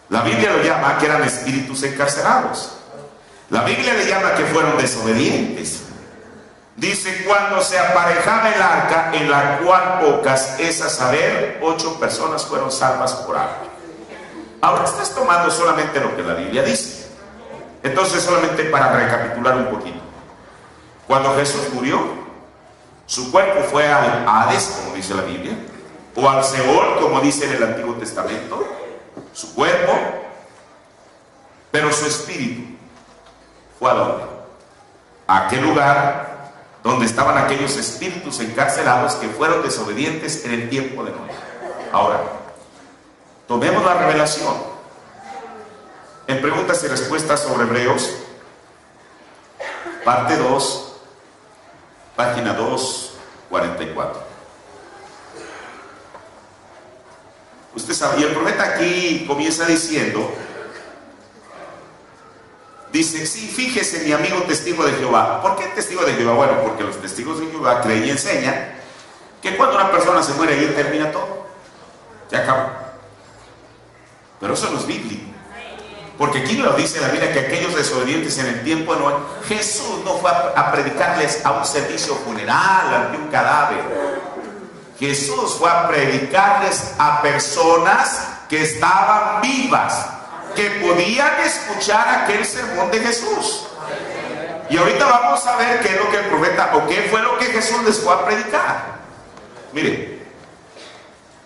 la Biblia lo llama que eran espíritus encarcelados. La Biblia le llama que fueron desobedientes. Dice, cuando se aparejaba el arca, en la cual pocas, es a saber, 8 personas fueron salvas por agua. Ahora estás tomando solamente lo que la Biblia dice. Entonces, solamente para recapitular un poquito. Cuando Jesús murió, su cuerpo fue al Hades, como dice la Biblia, o al Seol, como dice en el Antiguo Testamento. Su cuerpo, pero su espíritu fue ¿a dónde? A aquel lugar donde estaban aquellos espíritus encarcelados que fueron desobedientes en el tiempo de Noé. Ahora, tomemos la revelación en preguntas y respuestas sobre Hebreos, parte 2, página 244. Usted sabe, y el profeta aquí comienza diciendo, dice, sí, fíjese mi amigo testigo de Jehová. ¿Por qué testigo de Jehová? Bueno, porque los testigos de Jehová creen y enseñan que cuando una persona se muere, ahí termina todo, se acaba. Pero eso no es bíblico, porque aquí lo dice la Biblia, que aquellos desobedientes en el tiempo de Noé, Jesús no fue a predicarles a un servicio funeral, ante un cadáver. Jesús fue a predicarles a personas que estaban vivas, que podían escuchar aquel sermón de Jesús. Y ahorita vamos a ver qué es lo que el profeta, o qué fue lo que Jesús les fue a predicar. Mire,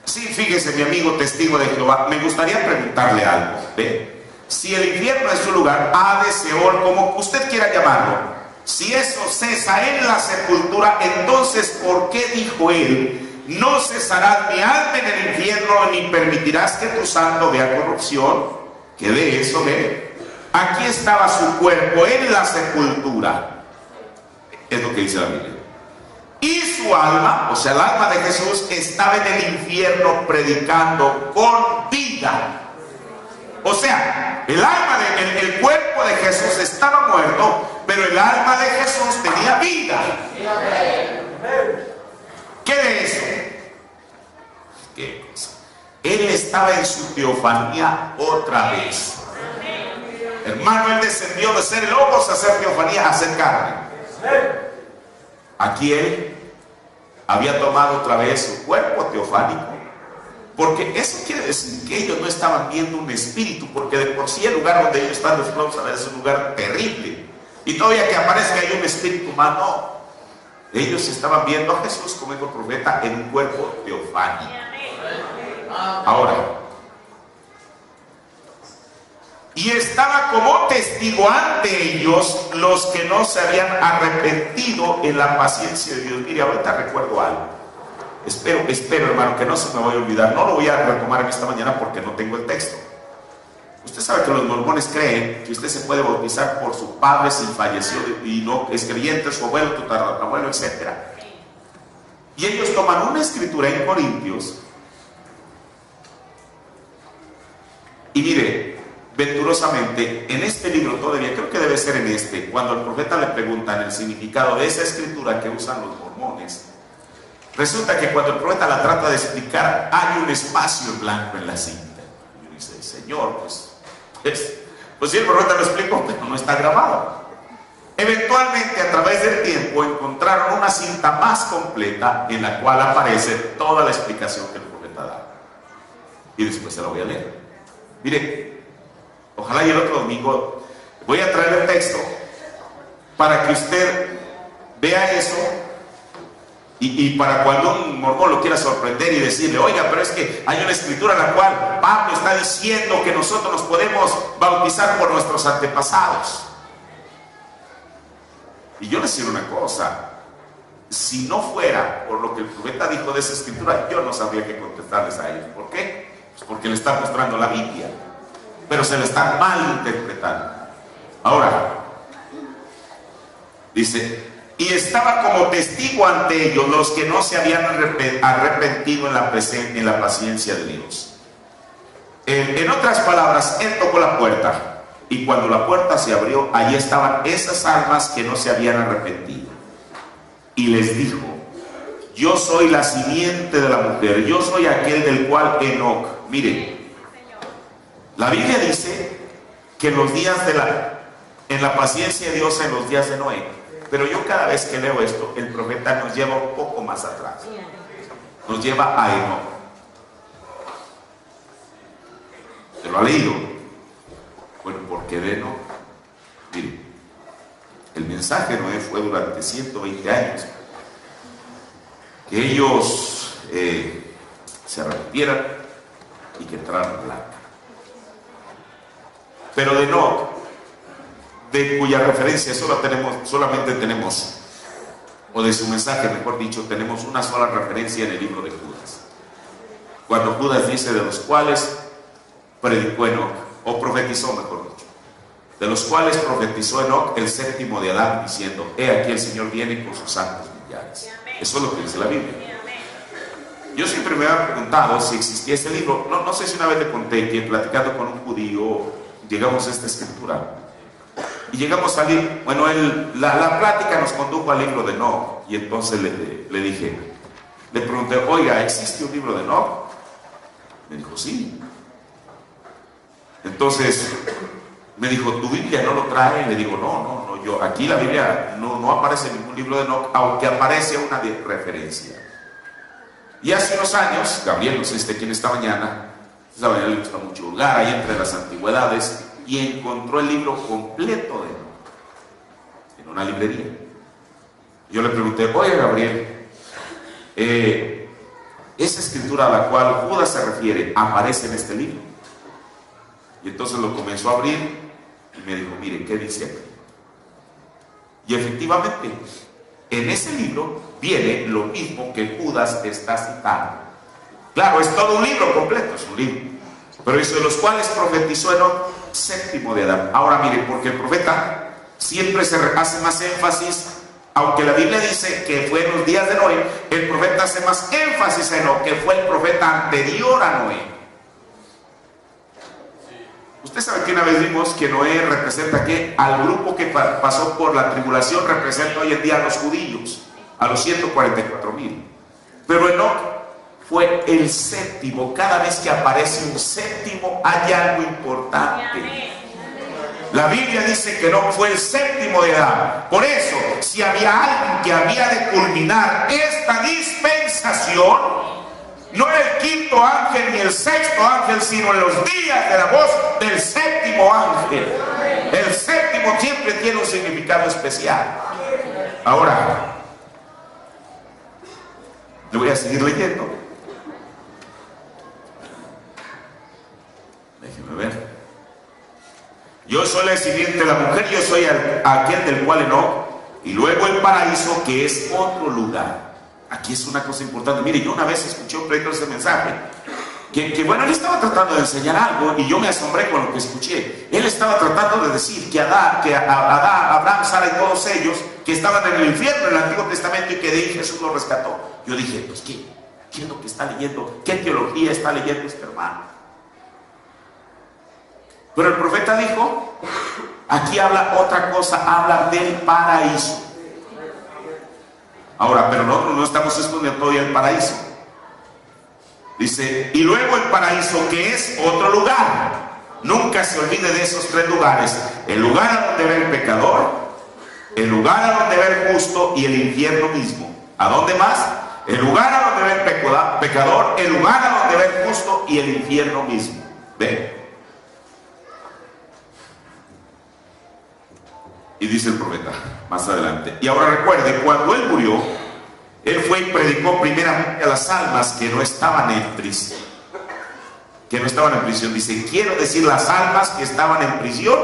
sí, fíjese mi amigo testigo de Jehová, me gustaría preguntarle algo. ¿Ve? Si el infierno es un lugar, Hades, Seol, como usted quiera llamarlo, si eso cesa en la sepultura, entonces ¿por qué dijo él? No cesarás mi alma en el infierno, ni permitirás que tu santo vea corrupción. ¿Qué de eso ve? Aquí estaba su cuerpo en la sepultura. Es lo que dice la Biblia. Y su alma, o sea, el alma de Jesús, estaba en el infierno predicando con vida. O sea, el alma el cuerpo de Jesús estaba muerto, pero el alma de Jesús tenía vida. ¿Qué de eso? ¿Qué cosa? Él estaba en su teofanía otra vez. Hermano, él descendió de ser el logos a ser teofanía, a ser carne. Aquí él había tomado otra vez su cuerpo teofánico, porque eso quiere decir que ellos no estaban viendo un espíritu, porque de por sí el lugar donde ellos están desclavados es un lugar terrible, y todavía que aparezca ahí un espíritu humano, ellos estaban viendo a Jesús, como dijo el profeta, en un cuerpo teofánico. Ahora, y estaba como testigo ante ellos los que no se habían arrepentido en la paciencia de Dios. Mire, ahorita recuerdo algo. Espero, hermano, que no se me vaya a olvidar. No lo voy a retomar en esta mañana porque no tengo el texto. Usted sabe que los mormones creen que usted se puede bautizar por su padre si falleció y no es creyente, su abuelo, tu tatarabuelo, etc. Y ellos toman una escritura en Corintios y mire, venturosamente, en este libro todavía, creo que debe ser en este, cuando el profeta le preguntan el significado de esa escritura que usan los mormones, resulta que cuando el profeta la trata de explicar, hay un espacio en blanco en la cinta. Y dice, Señor, pues sí, el profeta lo explicó, pero no está grabado. Eventualmente, a través del tiempo, encontraron una cinta más completa en la cual aparece toda la explicación que el profeta da. Y después se la voy a leer. Mire, ojalá y el otro domingo voy a traer el texto para que usted vea eso y para cuando un mormón lo quiera sorprender y decirle, oiga, pero es que hay una escritura en la cual Pablo está diciendo que nosotros nos podemos bautizar por nuestros antepasados. Y yo les digo una cosa, si no fuera por lo que el profeta dijo de esa escritura, yo no sabría qué contestarles a ellos. ¿Por qué? Porque le están mostrando la Biblia, pero se le están malinterpretando. Ahora, dice, y estaba como testigo ante ellos los que no se habían arrepentido en la paciencia de Dios. En otras palabras, él tocó la puerta, y cuando la puerta se abrió, allí estaban esas almas que no se habían arrepentido. Y les dijo, yo soy la simiente de la mujer, yo soy aquel del cual Enoc. Miren, la Biblia dice que en los días en la paciencia de Dios, en los días de Noé, pero yo cada vez que leo esto, el profeta nos lleva un poco más atrás, nos lleva a Enoc. ¿Se lo ha leído? Bueno, porque de Enoc, miren, el mensaje de Noé fue durante 120 años que ellos se arrepintieran y que entraran en el arca. Pero de Enoc, de cuya referencia solamente tenemos, o de su mensaje, mejor dicho, tenemos una sola referencia en el libro de Judas. Cuando Judas dice de los cuales predicó Enoc, o profetizó, mejor dicho, de los cuales profetizó Enoc, el séptimo de Adán, diciendo, he aquí el Señor viene con sus santos millares. Eso es lo que dice la Biblia. Yo siempre me había preguntado si existía ese libro. No sé si una vez le conté que platicando con un judío llegamos a esta escritura y llegamos a leer, bueno, la plática nos condujo al libro de Enoc, y entonces le pregunté, oiga, ¿existe un libro de Enoc? Me dijo, sí. Entonces me dijo, ¿tu Biblia no lo trae? Le digo, no, yo aquí la Biblia no aparece ningún libro de Enoc, aunque aparece una referencia. Y hace unos años, Gabriel, no sé si esté aquí en esta mañana, a Gabriel le gusta mucho hurgar ahí entre las antigüedades, y encontró el libro completo de Enoc en una librería. Yo le pregunté, oye Gabriel, esa escritura a la cual Judas se refiere, ¿aparece en este libro? Y entonces lo comenzó a abrir y me dijo, mire, ¿qué dice aquí? Y efectivamente, en ese libro viene lo mismo que Judas está citando. Claro, es todo un libro completo, es un libro. Pero eso de los cuales profetizó Enoc, séptimo de Adán. Ahora mire, porque el profeta siempre se hace más énfasis, aunque la Biblia dice que fue en los días de Noé, el profeta hace más énfasis en Enoc, que fue el profeta anterior a Noé. Usted sabe que una vez vimos que Noé representa ¿qué? Al grupo que pasó por la tribulación, representa hoy en día a los judíos, a los 144,000. Pero Enoc fue el séptimo. Cada vez que aparece un séptimo hay algo importante. La Biblia dice que no fue el séptimo de Adán. Por eso, si había alguien que había de culminar esta dispensación, no era el quinto ángel ni el sexto ángel, sino en los días de la voz del séptimo ángel. El séptimo siempre tiene un significado especial. Ahora, le voy a seguir leyendo. Déjeme ver. Yo soy la simiente de la mujer, yo soy aquel del cual Enoc, y luego el paraíso, que es otro lugar. Aquí es una cosa importante. Mire, yo una vez escuché un predicador ese mensaje, que bueno, él estaba tratando de enseñar algo, y yo me asombré con lo que escuché. Él estaba tratando de decir que Abraham, Sara y todos ellos, que estaban en el infierno en el Antiguo Testamento, y que de ahí Jesús los rescató. Yo dije, pues ¿qué es lo que está leyendo? ¿Qué teología está leyendo este hermano? Pero el profeta dijo, aquí habla otra cosa, habla del paraíso. Ahora, pero nosotros no estamos estudiando todavía el paraíso. Dice, y luego el paraíso, que es otro lugar. Nunca se olvide de esos tres lugares: el lugar a donde ve el pecador, el lugar a donde ve el justo y el infierno mismo. ¿A dónde más? El lugar a donde ve el pecador, el lugar a donde ve el justo y el infierno mismo. Ve. Y dice el profeta más adelante, y ahora recuerde, cuando él murió, él fue y predicó primeramente a las almas que no estaban en prisión. Dice, quiero decir, las almas que estaban en prisión,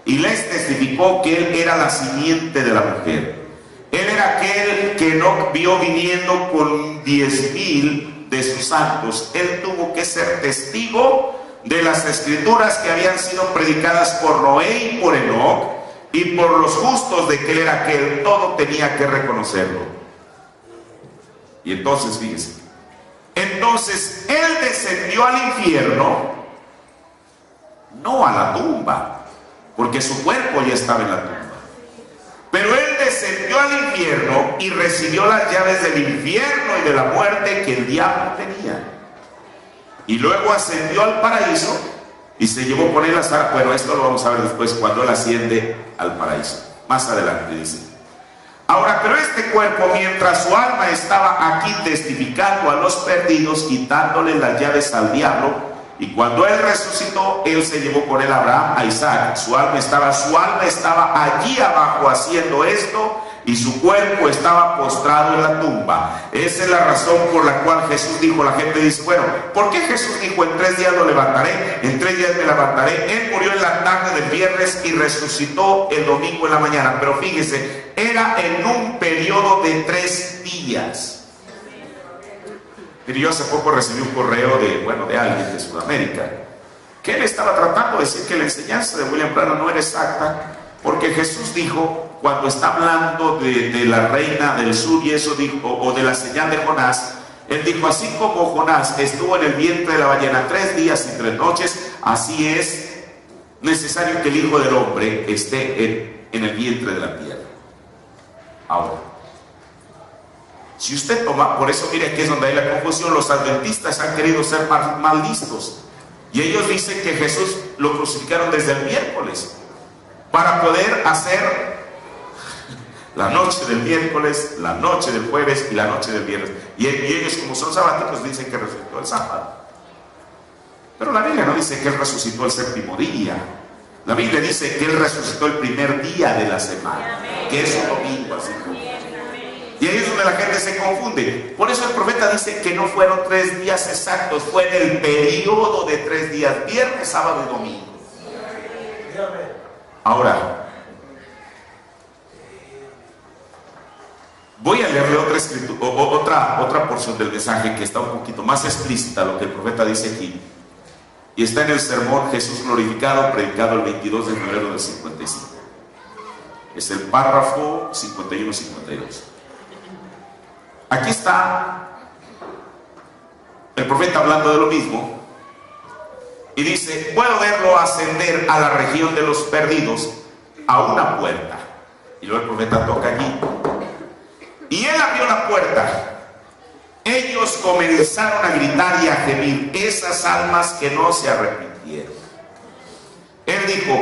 y les testificó que él era la simiente de la mujer. Él era aquel que no vio viniendo con 10,000 de sus santos. Él tuvo que ser testigo de las escrituras que habían sido predicadas por Noé y por Enoc, y por los justos, de que él era aquel. Todo tenía que reconocerlo. Y entonces, fíjese, entonces él descendió al infierno, no a la tumba, porque su cuerpo ya estaba en la tumba, pero él descendió al infierno y recibió las llaves del infierno y de la muerte que el diablo tenía. Y luego ascendió al paraíso y se llevó con él a Sara. Bueno, esto lo vamos a ver después, cuando él asciende al paraíso. Más adelante dice. Ahora, pero este cuerpo, mientras su alma estaba aquí testificando a los perdidos, quitándole las llaves al diablo, y cuando él resucitó, él se llevó con él a Abraham, a Isaac. Su alma estaba allí abajo haciendo esto, y su cuerpo estaba postrado en la tumba. Esa es la razón por la cual Jesús dijo. La gente dice, bueno, ¿por qué Jesús dijo en 3 días lo levantaré, en 3 días me levantaré? Él murió en la tarde del viernes y resucitó el domingo en la mañana. Pero fíjese, era en un periodo de 3 días. Pero yo hace poco recibí un correo de alguien de Sudamérica, que él estaba tratando de decir que la enseñanza de William Branham no era exacta, porque Jesús dijo, cuando está hablando de la reina del sur y eso dijo, o de la señal de Jonás, él dijo, así como Jonás estuvo en el vientre de la ballena 3 días y 3 noches, así es necesario que el Hijo del Hombre esté en el vientre de la tierra. Ahora, si usted toma, por eso mire aquí es donde hay la confusión. Los adventistas han querido ser más listos, y ellos dicen que Jesús lo crucificaron desde el miércoles, para poder hacer la noche del miércoles, la noche del jueves y la noche del viernes. Y ellos, como son sabáticos, dicen que resucitó el sábado. Pero la Biblia no dice que él resucitó el séptimo día. La Biblia dice que él resucitó el primer día de la semana, que es un domingo, así como. Y ahí es donde la gente se confunde. Por eso el profeta dice que no fueron 3 días exactos, fue en el periodo de 3 días, viernes, sábado y domingo. Ahora, voy a leerle otra porción del mensaje que está un poquito más explícita, lo que el profeta dice aquí. Y está en el sermón Jesús glorificado, predicado el 22 de febrero del 55. Es el párrafo 51-52. Aquí está el profeta hablando de lo mismo. Y dice, puedo verlo ascender a la región de los perdidos, a una puerta. Y luego el profeta toca aquí. Y él abrió la puerta. Ellos comenzaron a gritar y a gemir, esas almas que no se arrepintieron. Él dijo,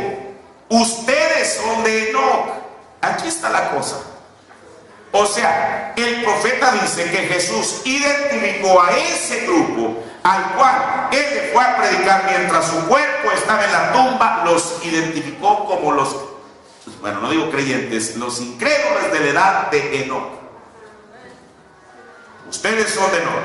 ustedes son de Enoc. Aquí está la cosa. O sea, el profeta dice que Jesús identificó a ese grupo al cual él le fue a predicar mientras su cuerpo estaba en la tumba. Los identificó como los, bueno, no digo creyentes, los incrédulos de la edad de Enoc. Ustedes son de Enoc.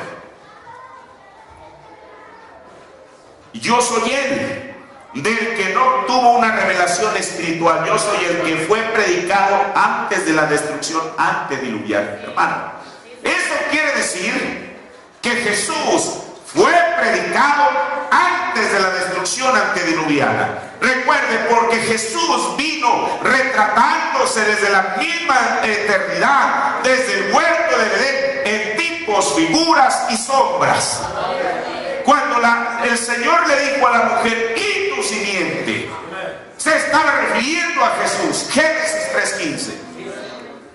Yo soy él, del que no tuvo una revelación espiritual. Yo soy el que fue predicado antes de la destrucción antediluviana. Hermano, eso quiere decir que Jesús fue predicado antes de la destrucción antediluviana. Recuerde, porque Jesús vino retratándose desde la misma eternidad, desde el huerto del Edén, en tipos, figuras y sombras. Cuando el Señor le dijo a la mujer, y tu simiente, se estaba refiriendo a Jesús. Génesis 3:15.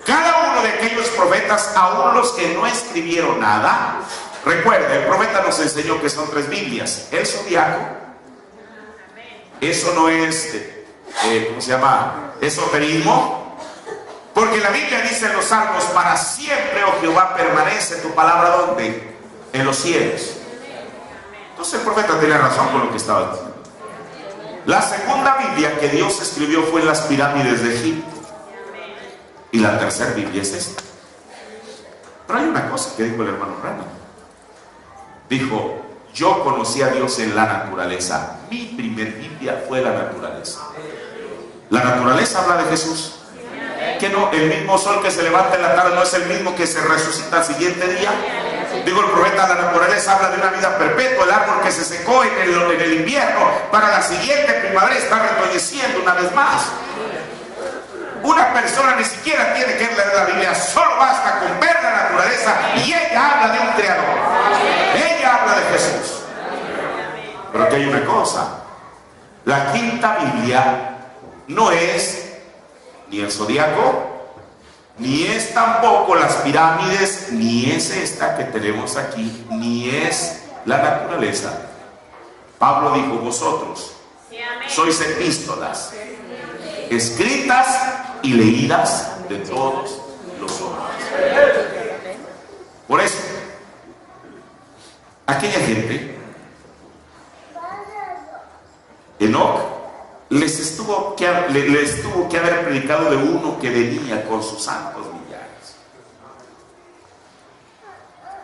Cada uno de aquellos profetas, aún los que no escribieron nada, recuerda, el profeta nos enseñó que son 3 Biblias. El zodiaco, eso no es, ¿cómo se llama? Esoterismo. Porque la Biblia dice en los Salmos, para siempre, oh Jehová, permanece tu palabra, ¿dónde? En los cielos. Entonces el profeta tenía razón con lo que estaba diciendo. La segunda Biblia que Dios escribió fue en las pirámides de Egipto. Y la tercera Biblia es esta. Pero hay una cosa que dijo el hermano Rana. Dijo, yo conocí a Dios en la naturaleza. Mi primer Biblia fue la naturaleza. La naturaleza habla de Jesús. Que no, el mismo sol que se levanta en la tarde no es el mismo que se resucita al siguiente día. Digo, el profeta, la naturaleza habla de una vida perpetua. El árbol que se secó en el invierno, para la siguiente primavera está retoñeciendo una vez más. Una persona ni siquiera tiene que leer la Biblia, solo basta con ver la naturaleza y ella habla de un creador. Ella habla de Jesús. Pero aquí hay una cosa: la quinta Biblia no es ni el zodiaco, ni es tampoco las pirámides, ni es esta que tenemos aquí, ni es la naturaleza. Pablo dijo, vosotros sois epístolas escritas y leídas de todos los hombres. Por eso, aquella gente, Enoc, les tuvo que haber predicado de uno que venía con sus santos millares.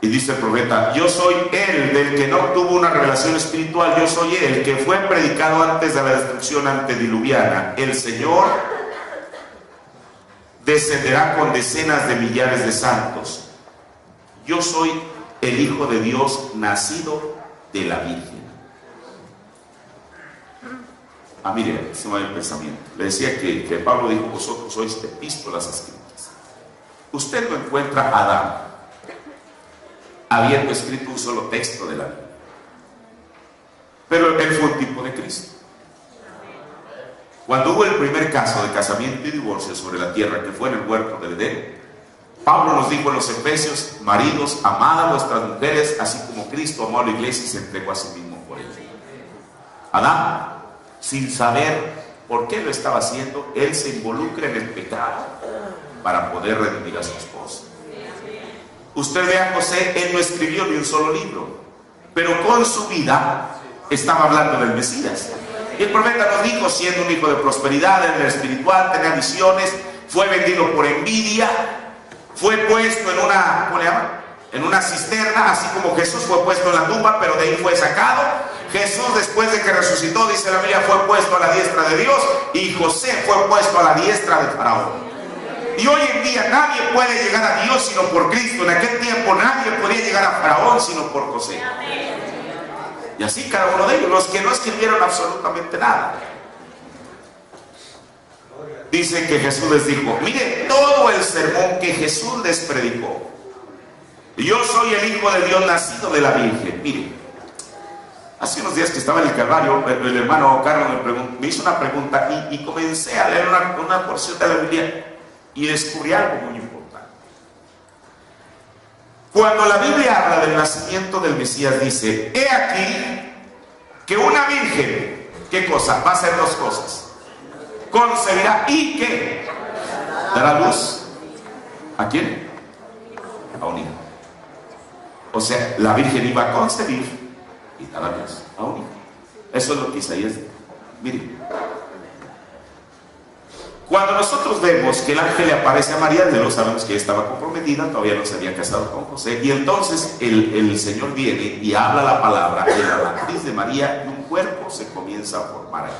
Y dice el profeta, yo soy él del que no tuvo una revelación espiritual. Yo soy él que fue predicado antes de la destrucción antediluviana. El Señor descenderá con decenas de millares de santos. Yo soy el Hijo de Dios, nacido de la Virgen. Mire, se me va el pensamiento. Le decía que Pablo dijo, vosotros sois epístolas escritas. Usted no encuentra a Adán habiendo escrito un solo texto de la Biblia. Pero él fue un tipo de Cristo. Cuando hubo el primer caso de casamiento y divorcio sobre la tierra, que fue en el huerto del Edén, Pablo nos dijo en los Efesios, maridos, amad a vuestras mujeres, así como Cristo amó a la iglesia y se entregó a sí mismo por ella. Adán, sin saber por qué lo estaba haciendo, él se involucra en el pecado para poder redimir a su esposa. Usted ve a José, él no escribió ni un solo libro, pero con su vida estaba hablando del Mesías. Y el profeta nos dijo, siendo un hijo de prosperidad en el espiritual, tenía visiones, fue vendido por envidia, fue puesto en una, ¿cómo le llaman? En una cisterna, así como Jesús fue puesto en la tumba, pero de ahí fue sacado. Jesús, después de que resucitó, dice la Biblia, fue puesto a la diestra de Dios, y José fue puesto a la diestra de Faraón. Y hoy en día nadie puede llegar a Dios sino por Cristo. En aquel tiempo nadie podía llegar a Faraón sino por José. Y así cada uno de ellos, los que no escribieron absolutamente nada. Dice que Jesús les dijo, mire todo el sermón que Jesús les predicó. Yo soy el Hijo de Dios, nacido de la Virgen. Mire, hace unos días que estaba en el Calvario, el hermano Carlos me hizo una pregunta y comencé a leer una porción de la Biblia y descubrí algo muy importante. Cuando la Biblia habla del nacimiento del Mesías, dice, he aquí que una virgen, ¿qué cosa? Va a hacer dos cosas. concebirá y ¿qué? Dará luz. ¿A quién? A un hijo. O sea, la Virgen iba a concebir y dar a luz a un hijo. Eso es lo que Isaías dice. Miren, cuando nosotros vemos que el ángel le aparece a María, ya lo sabemos que ella estaba comprometida, todavía no se había casado con José, y entonces el Señor viene y habla la palabra de la matriz de María y un cuerpo se comienza a formar.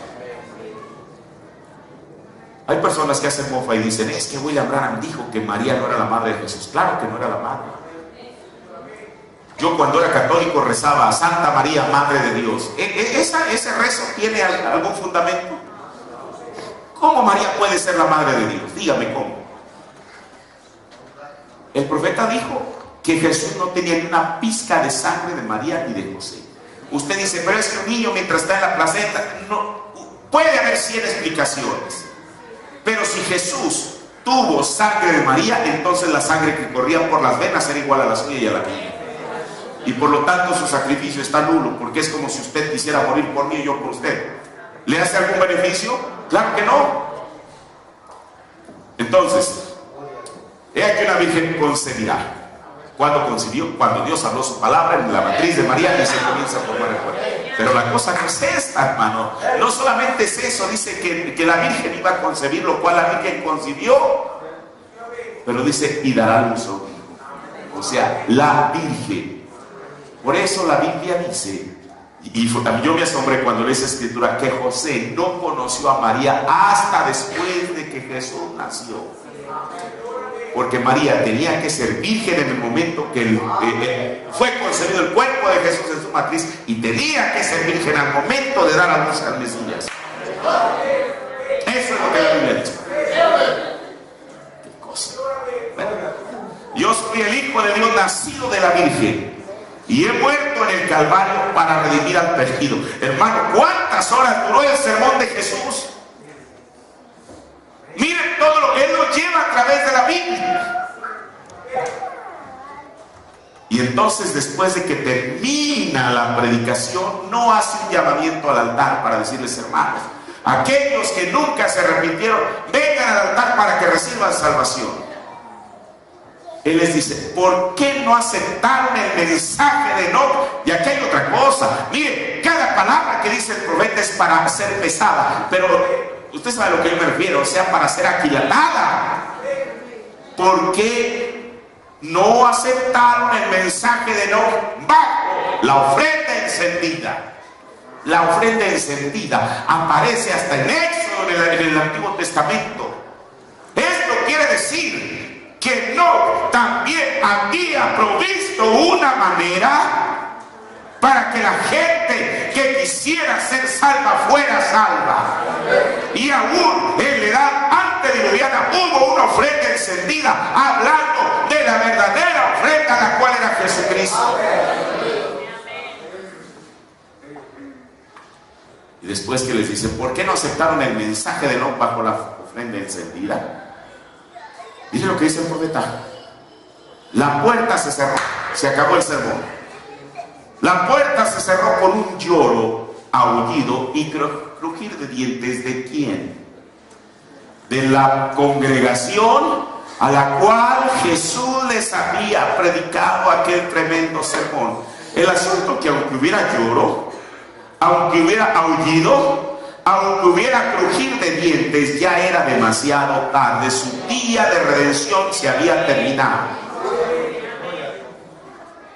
Hay personas que hacen mofa y dicen, es que William Branham dijo que María no era la madre de Jesús. Claro que no era la madre. Yo cuando era católico rezaba a Santa María, Madre de Dios. ¿Ese rezo tiene algún fundamento? ¿Cómo María puede ser la Madre de Dios? Dígame cómo. El profeta dijo que Jesús no tenía ni una pizca de sangre de María ni de José. Usted dice, pero es que un niño mientras está en la placenta, no, puede haber 100 explicaciones. Pero si Jesús tuvo sangre de María, entonces la sangre que corría por las venas era igual a la suya y a la mía. Y por lo tanto su sacrificio está nulo, porque es como si usted quisiera morir por mí y yo por usted. ¿Le hace algún beneficio? Claro que no. Entonces, he aquí una virgen concebirá. ¿Cuándo concibió? Cuando Dios habló su palabra en la matriz de María y se comienza a formar el cuerpo. Pero la cosa no es esta, hermano. No solamente es eso, dice que la Virgen iba a concebir, lo cual la Virgen concibió. Pero dice, y dará luz a un hijo. O sea, la Virgen. Por eso la Biblia dice, y yo me asombré cuando leí esa escritura, que José no conoció a María hasta después de que Jesús nació. Porque María tenía que ser virgen en el momento que fue concebido el cuerpo de Jesús en su matriz, y tenía que ser virgen al momento de dar a luz al Mesías. Eso es lo que la Biblia dice. ¿Qué cosa? Bueno, yo soy el Hijo de Dios nacido de la Virgen, y he muerto en el Calvario para redimir al perdido. Hermano, ¿cuántas horas duró el sermón de Jesús? Miren todo lo que Él nos lleva a través de la Biblia. Y entonces, después de que termina la predicación, no hace un llamamiento al altar para decirles, hermanos, aquellos que nunca se arrepintieron, vengan al altar para que reciban salvación. Él les dice, ¿por qué no aceptaron el mensaje de Enoc? Y aquí hay otra cosa. Mire, cada palabra que dice el profeta es para ser pesada, pero usted sabe a lo que yo me refiero, o sea, para ser aquilatada. ¿Por qué no aceptaron el mensaje de Enoc bajo la ofrenda encendida? La ofrenda encendida aparece hasta en Éxodo en el Antiguo Testamento. Esto quiere decir que Enoc también había provisto una manera para que la gente que quisiera ser salva fuera salva. Y aún en la edad antediluviana hubo una ofrenda encendida, hablando de la verdadera ofrenda, la cual era Jesucristo. Y después que les dice, ¿por qué no aceptaron el mensaje de Enoc bajo la ofrenda encendida? Dice lo que dice el profeta. La puerta se cerró, se acabó el sermón. La puerta se cerró con un lloro, aullido y crujir de dientes. ¿De quién? De la congregación a la cual Jesús les había predicado aquel tremendo sermón. El asunto que aunque hubiera lloro, aunque hubiera aullido, aunque hubiera crujir de dientes, ya era demasiado tarde. Su día de redención se había terminado.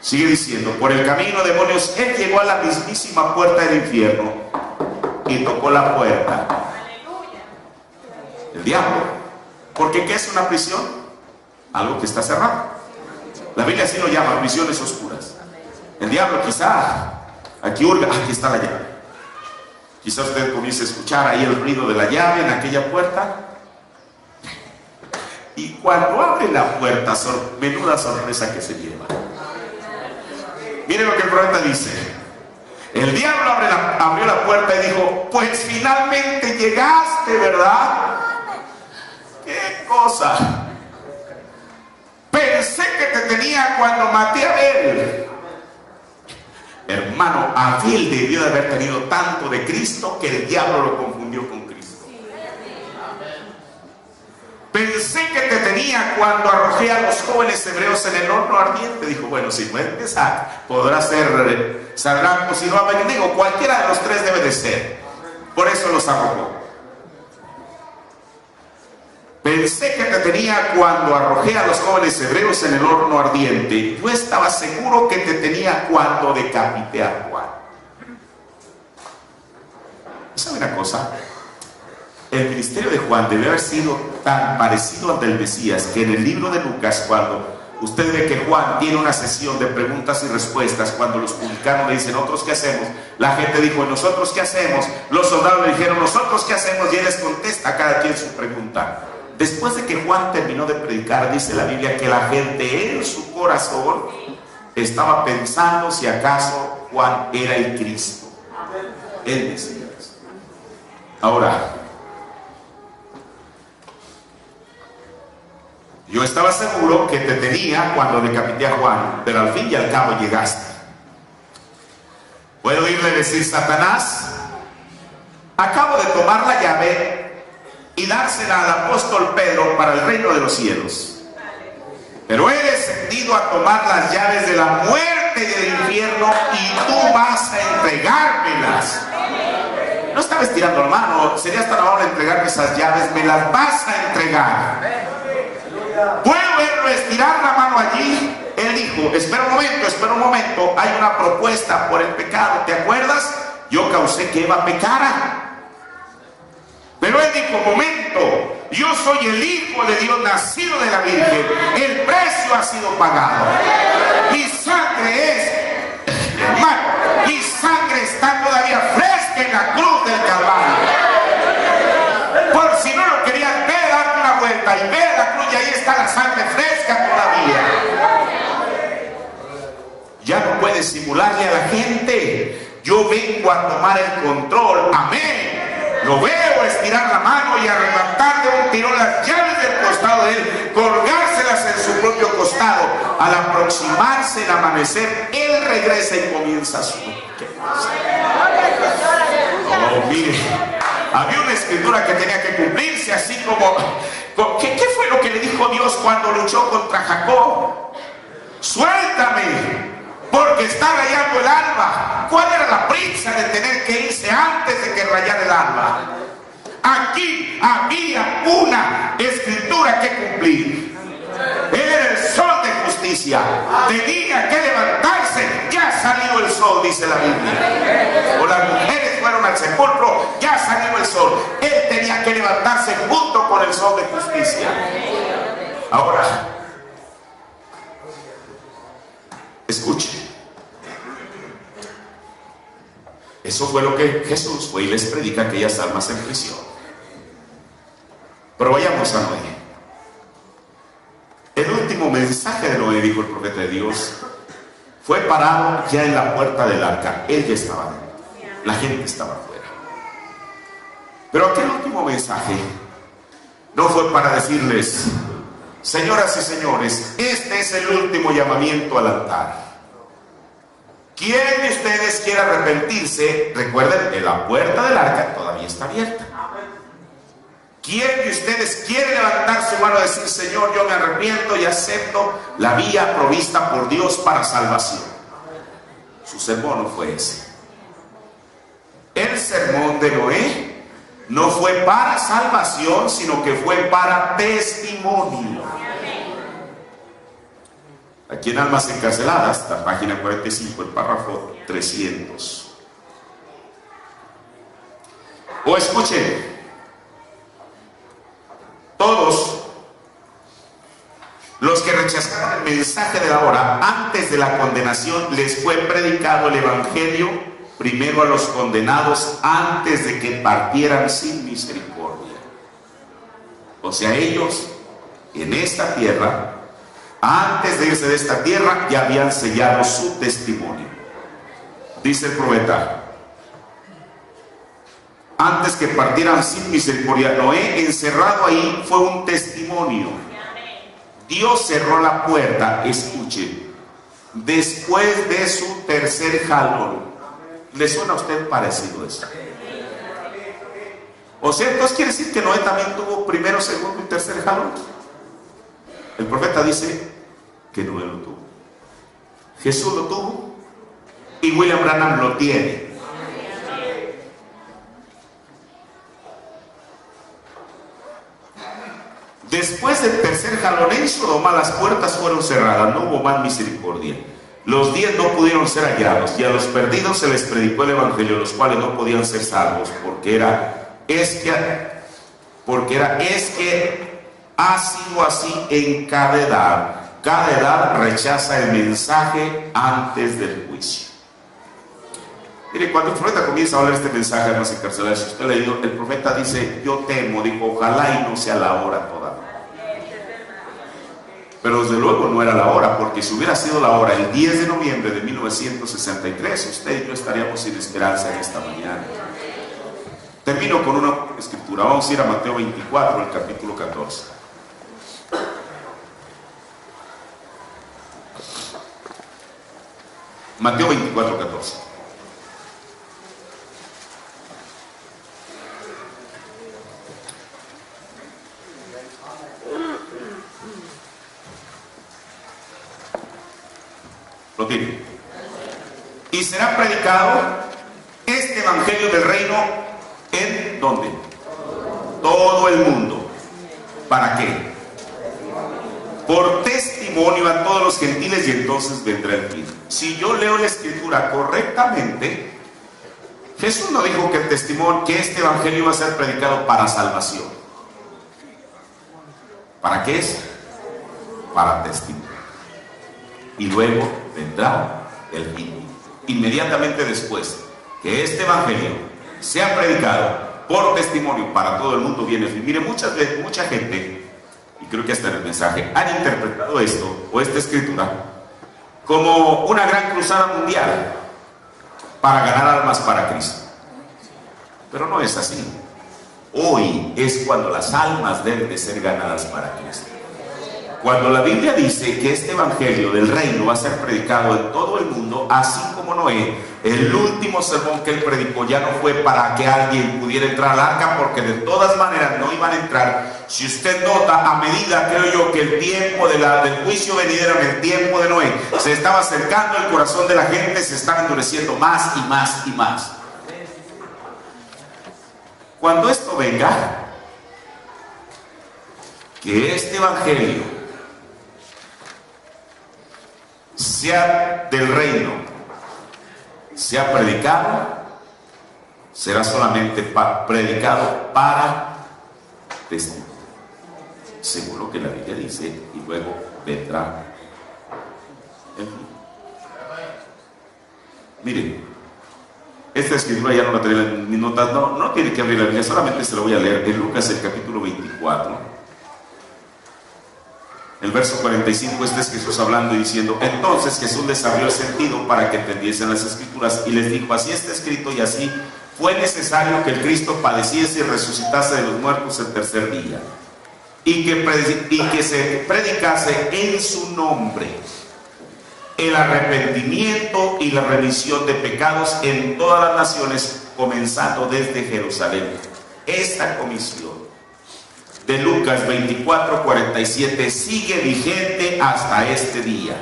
Sigue diciendo, por el camino, demonios, él llegó a la mismísima puerta del infierno y tocó la puerta. El diablo. Porque ¿qué es una prisión? Algo que está cerrado. La Biblia así lo llama, prisiones oscuras. El diablo quizá aquí hurga, aquí está la llave. Quizá usted comience a escuchar ahí el ruido de la llave en aquella puerta. Y cuando abre la puerta, menuda sorpresa que se lleva. Mire lo que el profeta dice. El diablo abrió la puerta y dijo, pues finalmente llegaste, ¿verdad? ¡Qué cosa! Pensé que te tenía cuando maté a Abel. Hermano, Abel debió de haber tenido tanto de Cristo que el diablo lo confundió con Cristo. tenía cuando arrojé a los jóvenes hebreos en el horno ardiente. Dijo, bueno, si no es Mesac, podrá ser Sadrach, si no Abednego, cualquiera de los tres debe de ser. Por eso los arrojó. Pensé que te tenía cuando arrojé a los jóvenes hebreos en el horno ardiente. Yo estaba seguro que te tenía cuando decapité a Juan. ¿Sabe una cosa? El ministerio de Juan debe haber sido tan parecido al del Mesías que en el libro de Lucas, cuando usted ve que Juan tiene una sesión de preguntas y respuestas, cuando los publicanos le dicen, ¿nosotros qué hacemos? La gente dijo, ¿nosotros qué hacemos? Los soldados le dijeron, ¿nosotros qué hacemos? Y él les contesta a cada quien su pregunta. Después de que Juan terminó de predicar, dice la Biblia que la gente en su corazón estaba pensando si acaso Juan era el Cristo, el Mesías. Ahora, yo estaba seguro que te tenía cuando decapité a Juan, pero al fin y al cabo llegaste. ¿Puedo oírle decir, Satanás? Acabo de tomar la llave y dársela al apóstol Pedro para el reino de los cielos. Pero he descendido a tomar las llaves de la muerte y del infierno y tú vas a entregármelas. No estaba estirando la mano, serías tan amable entregarme esas llaves, me las vas a entregar. ¿Puedo verlo estirar la mano allí? Él dijo, espera un momento, hay una propuesta por el pecado, ¿te acuerdas? Yo causé que Eva pecara. Pero él dijo, momento, yo soy el Hijo de Dios nacido de la Virgen, el precio ha sido pagado. Mi sangre es, hermano, mi sangre está todavía fresca en la cruz del Calvario. Por si no lo querías ver, darte una vuelta y ve la cruz y ahí está la sangre fresca todavía. Ya no puedes simularle a la gente. Yo vengo a tomar el control. Amén. Lo veo estirar la mano y arrebatar de un tirón las llaves del costado de él, colgárselas en su propio costado. Al aproximarse el amanecer, él regresa y comienza su... Oh, mire, había una escritura que tenía que cumplirse, así como... ¿Qué fue lo que le dijo Dios cuando luchó contra Jacob? Suéltame, porque está rayando el alba. ¿Cuál era la prisa de tener que irse antes de que rayara el alba? Aquí había una escritura que cumplir. Él era el sol de justicia. Tenía que levantarse. Ya ha salido el sol, dice la Biblia. O las mujeres fueron al sepulcro, ya ha salido el sol. Él tenía que levantarse junto con el sol de justicia. Ahora, escuche. Eso fue lo que Jesús fue y les predica a aquellas almas en prisión. Pero vayamos a Noé. El último mensaje de Noé, dijo el profeta de Dios, fue parado ya en la puerta del arca. Él ya estaba dentro. La gente estaba afuera. Pero aquel último mensaje no fue para decirles, señoras y señores, este es el último llamamiento al altar. ¿Quién de ustedes quiere arrepentirse? Recuerden que la puerta del arca todavía está abierta. ¿Quién de ustedes quiere levantar su mano y decir, Señor, yo me arrepiento y acepto la vía provista por Dios para salvación? Su sermón no fue ese. El sermón de Noé no fue para salvación, sino que fue para testimonio. Aquí en Almas Encarceladas, la página 45, el párrafo 300. O escuchen, todos los que rechazaron el mensaje de la hora antes de la condenación, les fue predicado el evangelio primero a los condenados antes de que partieran sin misericordia. O sea, ellos en esta tierra, antes de irse de esta tierra, ya habían sellado su testimonio. Dice el profeta, antes que partieran sin misericordia, Noé encerrado ahí fue un testimonio. Dios cerró la puerta, escuchen, después de su tercer jalón. ¿Le suena a usted parecido eso? O sea, entonces quiere decir que Noé también tuvo primero, segundo y tercer jalón. El profeta dice que Noé lo tuvo. Jesús lo tuvo y William Branham lo tiene. Después del tercer jalón en Sodoma, las puertas fueron cerradas, no hubo más misericordia. Los 10 no pudieron ser hallados, y a los perdidos se les predicó el evangelio, los cuales no podían ser salvos, porque ha sido así en cada edad. Cada edad rechaza el mensaje antes del juicio. Mire, cuando el profeta comienza a hablar este mensaje a los encarcelados, si usted ha leído, el profeta dice: yo temo, digo, ojalá y no sea la hora todavía. Pero desde luego no era la hora, porque si hubiera sido la hora el 10 de noviembre de 1963, usted y yo estaríamos sin esperanza en esta mañana. Termino con una escritura. Vamos a ir a Mateo 24, el capítulo 14. Mateo 24, 14. Lo tiene. Y será predicado este evangelio del reino ¿en dónde? Todo el mundo. ¿Para qué? Por testimonio a todos los gentiles, y entonces vendrá el fin. Si yo leo la escritura correctamente, Jesús no dijo que el testimonio, que este evangelio iba a ser predicado para salvación. ¿Para qué es? Para testimonio. Y luego vendrá el fin. Inmediatamente después que este evangelio sea predicado por testimonio para todo el mundo, viene el fin. Mire, muchas veces, mucha gente, y creo que hasta en el mensaje, han interpretado esto o esta escritura como una gran cruzada mundial para ganar almas para Cristo. Pero no es así. Hoy es cuando las almas deben de ser ganadas para Cristo. Cuando la Biblia dice que este evangelio del reino va a ser predicado en todo el mundo, así como Noé, el último sermón que él predicó ya no fue para que alguien pudiera entrar al arca, porque de todas maneras no iban a entrar. Si usted nota, a medida, creo yo, que el tiempo del juicio venidero, en el tiempo de Noé, se estaba acercando, el corazón de la gente se estaba endureciendo más y más y más. Cuando esto venga, que este evangelio sea del reino, sea predicado, será solamente predicado para testimonio, según lo que la Biblia dice, y luego vendrá el fin. Miren, esta escritura ya no la tenía en mis notas, no tiene que abrir la Biblia, solamente se la voy a leer en Lucas, el capítulo 24. El verso 45, este es Jesús hablando y diciendo: entonces Jesús les abrió el sentido para que entendiesen las escrituras y les dijo: así está escrito y así fue necesario que el Cristo padeciese y resucitase de los muertos el tercer día, y que se predicase en su nombre el arrepentimiento y la remisión de pecados en todas las naciones, comenzando desde Jerusalén. Esta comisión de Lucas 24, 47 sigue vigente hasta este día.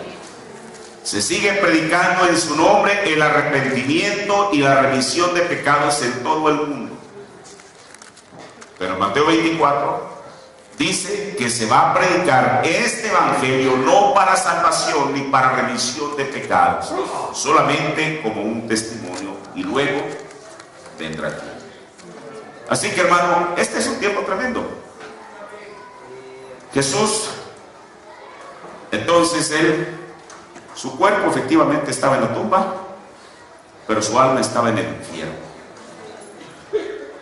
Se sigue predicando en su nombre el arrepentimiento y la remisión de pecados en todo el mundo. Pero Mateo 24 dice que se va a predicar este evangelio no para salvación ni para remisión de pecados, solamente como un testimonio, y luego vendrá aquí. Así que, hermano, este es un tiempo tremendo. Jesús, entonces su cuerpo efectivamente estaba en la tumba, pero su alma estaba en el infierno.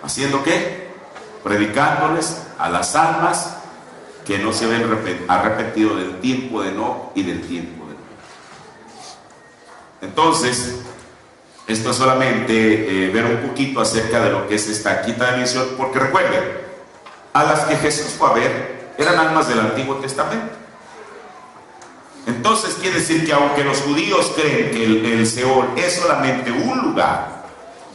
¿Haciendo qué? Predicándoles a las almas que no se habían arrepentido del tiempo de No y del tiempo de No. Entonces, esto es solamente ver un poquito acerca de lo que es esta quinta dimensión, porque recuerden, a las que Jesús fue a ver eran almas del Antiguo Testamento. Entonces quiere decir que aunque los judíos creen que el Seol es solamente un lugar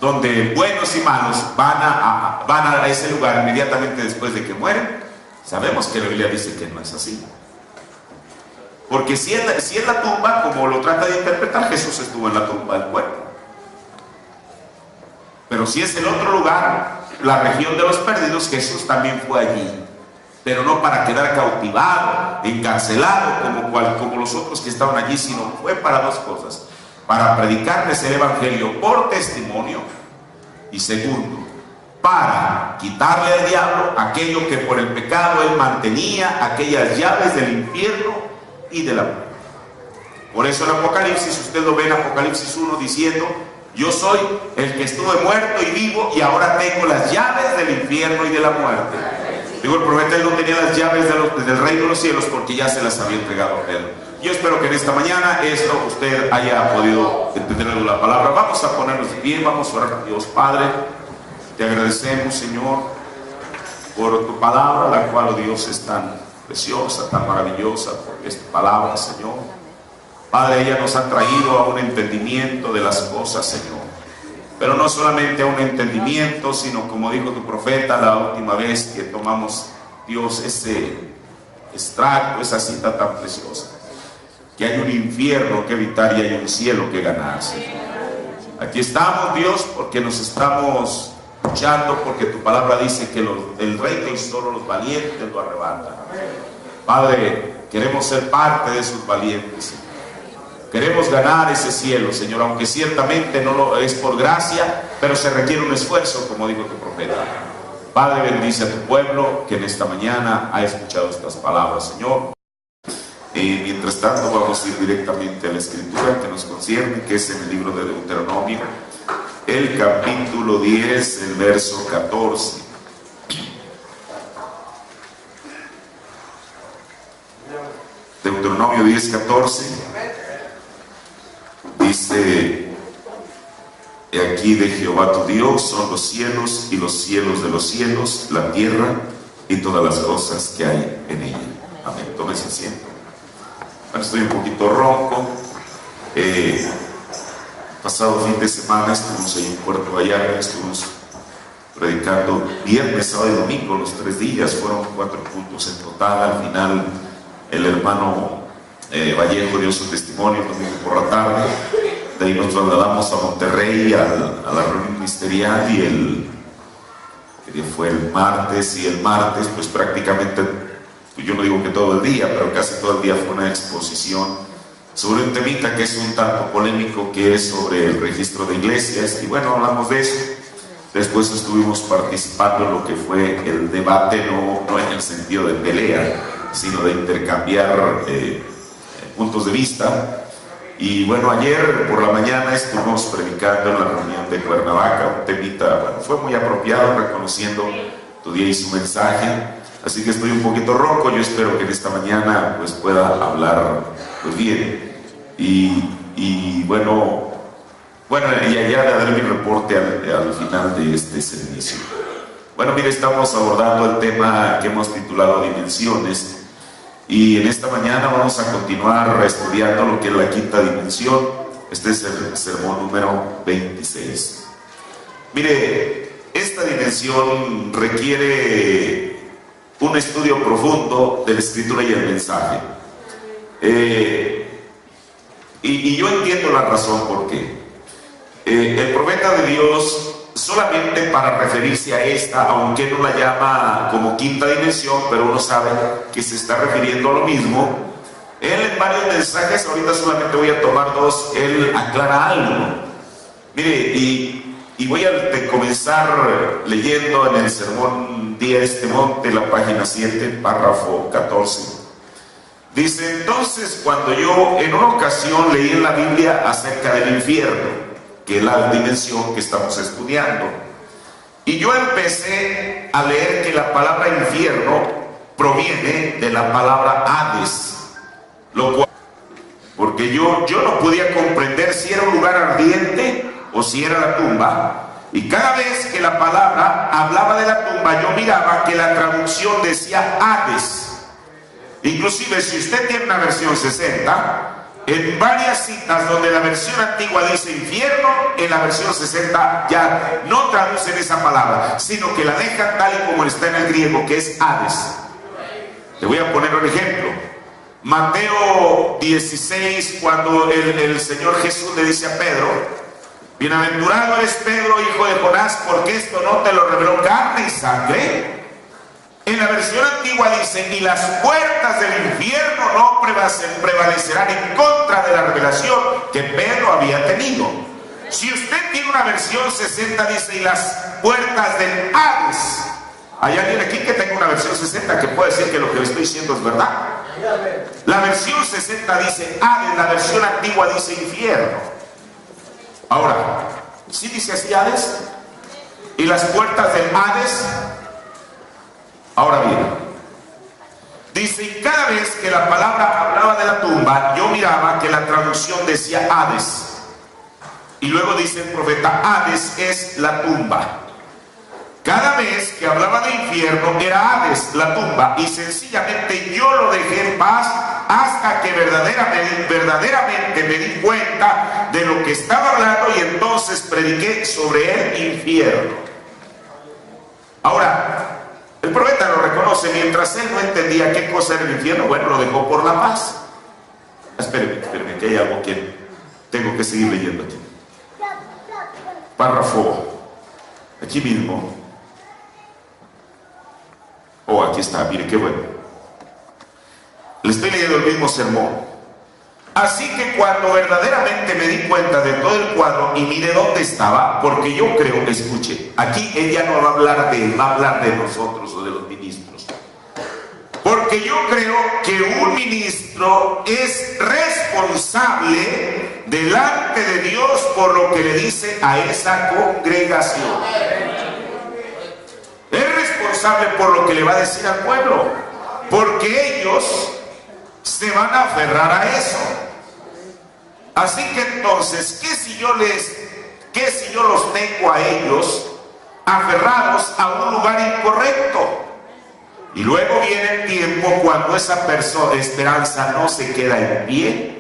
donde buenos y malos van a ese lugar inmediatamente después de que mueren, sabemos que la Biblia dice que no es así. Porque si en la tumba, como lo trata de interpretar, Jesús estuvo en la tumba del cuerpo. Pero si es el otro lugar, la región de los perdidos, Jesús también fue allí. Pero no para quedar cautivado, encarcelado, como los otros que estaban allí, sino fue para dos cosas: para predicarles el evangelio por testimonio, y segundo, para quitarle al diablo aquello que por el pecado él mantenía, aquellas llaves del infierno y de la muerte. Por eso en Apocalipsis, usted lo ve en Apocalipsis 1 diciendo: yo soy el que estuve muerto y vivo, y ahora tengo las llaves del infierno y de la muerte. Digo, el profeta, él no tenía las llaves del reino de los cielos porque ya se las había entregado a él. Yo espero que en esta mañana esto usted haya podido entender la palabra. Vamos a ponernos de pie, vamos a orar a Dios. Padre, te agradecemos, Señor, por tu palabra, la cual, oh Dios, es tan preciosa, tan maravillosa, porque esta palabra, Señor, Padre, ella nos ha traído a un entendimiento de las cosas, Señor. Pero no solamente a un entendimiento, sino, como dijo tu profeta la última vez que tomamos, Dios, ese extracto, esa cita tan preciosa, que hay un infierno que evitar y hay un cielo que ganar, Señor. Aquí estamos, Dios, porque nos estamos luchando, porque tu palabra dice que el reino y solo los valientes lo arrebatan. Padre, queremos ser parte de esos valientes, Señor. Queremos ganar ese cielo, Señor, aunque ciertamente no lo es por gracia, pero se requiere un esfuerzo, como dijo tu profeta. Padre, bendice a tu pueblo que en esta mañana ha escuchado estas palabras, Señor. Mientras tanto, vamos a ir directamente a la escritura que nos concierne, que es en el libro de Deuteronomio, el capítulo 10, el verso 14. Deuteronomio 10, 14. Dice: aquí de Jehová tu Dios son los cielos y los cielos de los cielos, la tierra y todas las cosas que hay en ella. Amén. Tómese asiento. Bueno, estoy un poquito ronco. Pasado fin de semana estuvimos ahí en Puerto Vallarta, estuvimos predicando viernes, sábado y domingo, los 3 días, fueron 4 puntos en total. Al final el hermano Vallejo dio su testimonio el domingo por la tarde. De ahí nos trasladamos a Monterrey a la reunión ministerial, y fue el martes, y el martes pues prácticamente, yo no digo que todo el día, pero casi todo el día fue una exposición sobre un temita que es un tanto polémico, que es sobre el registro de iglesias, y bueno, hablamos de eso. Después estuvimos participando en lo que fue el debate, no en el sentido de pelea, sino de intercambiar puntos de vista. Y bueno, ayer por la mañana estuvimos predicando en la reunión de Cuernavaca, un temita, bueno, fue muy apropiado, reconociendo tu día y su mensaje. Así que estoy un poquito ronco. Yo espero que en esta mañana pues pueda hablar pues bien. Y bueno, y allá daré mi reporte al final de este servicio. Bueno, mire, estamos abordando el tema que hemos titulado Dimensiones. Y en esta mañana vamos a continuar estudiando lo que es la quinta dimensión. Este es el sermón número 26. Mire, esta dimensión requiere un estudio profundo de la escritura y el mensaje. Y yo entiendo la razón por qué. El profeta de Dios, solamente para referirse a esta, aunque no la llama como quinta dimensión, pero uno sabe que se está refiriendo a lo mismo. Él en varios mensajes, ahorita solamente voy a tomar 2, él aclara algo. Mire, y voy a comenzar leyendo en el sermón Día de este monte, la página 7, párrafo 14. Dice: entonces, cuando yo en una ocasión leí en la Biblia acerca del infierno, que es la dimensión que estamos estudiando, y yo empecé a leer que la palabra infierno proviene de la palabra Hades, lo cual, porque yo no podía comprender si era un lugar ardiente o si era la tumba. Y cada vez que la palabra hablaba de la tumba, yo miraba que la traducción decía Hades. Inclusive, si usted tiene una versión 60, en varias citas donde la versión antigua dice infierno, en la versión 60 ya no traducen esa palabra, sino que la dejan tal y como está en el griego, que es Hades. Le voy a poner un ejemplo. Mateo 16, cuando el Señor Jesús le dice a Pedro: bienaventurado eres Pedro, hijo de Jonás, porque esto no te lo reveló carne y sangre. En la versión antigua dice: y las puertas del infierno no prevalecerán en contra de la revelación que Pedro había tenido. Si usted tiene una versión 60, dice: y las puertas del Hades. ¿Hay alguien aquí que tenga una versión 60 que puede decir que lo que le estoy diciendo es verdad? La versión 60 dice Hades, la versión antigua dice infierno. Ahora, ¿sí dice así Hades? ¿Y las puertas del Hades? Ahora bien, dice: y cada vez que la palabra hablaba de la tumba, yo miraba que la traducción decía Hades. Y luego dice el profeta: Hades es la tumba. Cada vez que hablaba de infierno era Hades, la tumba, y sencillamente yo lo dejé en paz hasta que verdaderamente me di cuenta de lo que estaba hablando, y entonces prediqué sobre el infierno. Ahora, el profeta lo reconoce. Mientras él no entendía qué cosa era el infierno, bueno, lo dejó por la paz. Espérenme, que hay algo que tengo que seguir leyendo aquí. Párrafo, aquí mismo. Oh, aquí está, mire qué bueno. Le estoy leyendo el mismo sermón. Así que cuando verdaderamente me di cuenta de todo el cuadro y mire dónde estaba, porque yo creo, escuche, aquí ella no va a hablar de él, va a hablar de nosotros o de los ministros. Porque yo creo que un ministro es responsable delante de Dios por lo que le dice a esa congregación. Es responsable por lo que le va a decir al pueblo, porque ellos se van a aferrar a eso. Así que entonces, ¿qué si yo los tengo a ellos aferrados a un lugar incorrecto? Y luego viene el tiempo cuando esa esperanza no se queda en pie.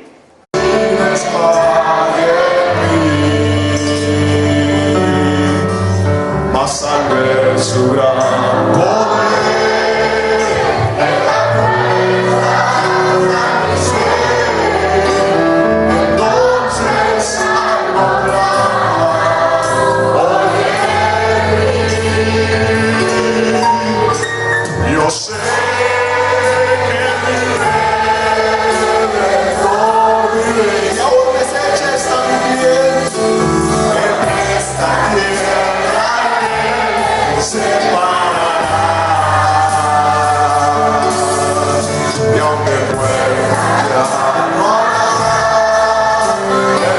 Mas al ver su gran poder, en la fuerza de su entonces al nombrar, oye, yo sé que mi Redentor vive, y aún deseches también en esta tierra separará, y aunque muera ya no habrá el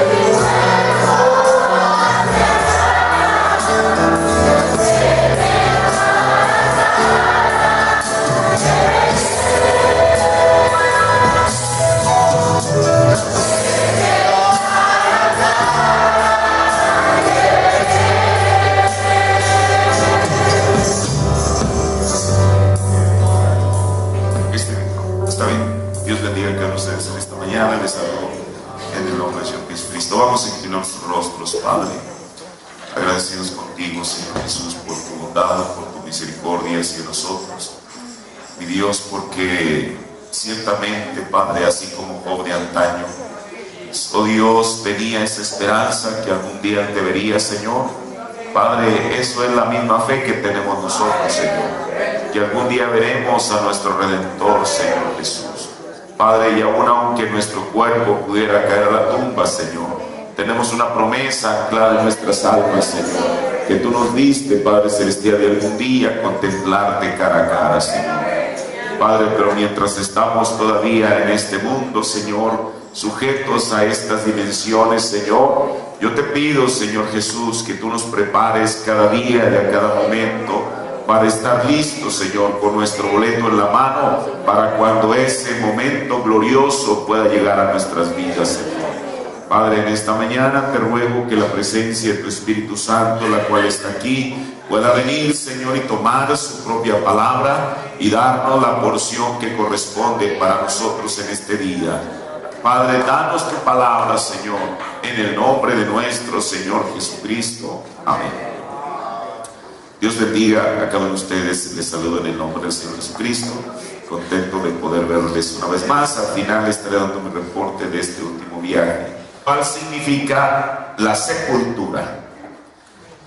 Está bien. Dios bendiga a cada uno de ustedes en esta mañana. Les saludo en el nombre de Señor Jesucristo. Vamos a inclinar nuestros rostros, Padre, agradecidos contigo, Señor Jesús, por tu bondad, por tu misericordia hacia nosotros. Mi Dios, porque ciertamente, Padre, así como Job de antaño, oh Dios, tenía esa esperanza que algún día te vería, Señor. Padre, eso es la misma fe que tenemos nosotros, Señor, que algún día veremos a nuestro Redentor, Señor Jesús. Padre, y aunque nuestro cuerpo pudiera caer a la tumba, Señor, tenemos una promesa anclada en nuestras almas, Señor, que tú nos diste, Padre Celestial, de algún día contemplarte cara a cara, Señor. Padre, pero mientras estamos todavía en este mundo, Señor, sujetos a estas dimensiones, Señor, yo te pido, Señor Jesús, que tú nos prepares cada día y a cada momento para estar listos, Señor, con nuestro boleto en la mano, para cuando ese momento glorioso pueda llegar a nuestras vidas, Señor. Padre, en esta mañana te ruego que la presencia de tu Espíritu Santo, la cual está aquí, pueda venir, Señor, y tomar su propia palabra y darnos la porción que corresponde para nosotros en este día. Padre, danos tu palabra, Señor, en el nombre de nuestro Señor Jesucristo. Amén. Dios bendiga a cada uno de ustedes. Les saludo en el nombre del Señor Jesucristo. contento de poder verles una vez más. Al final estaré dando mi reporte de este último viaje. ¿Cuál significa la sepultura?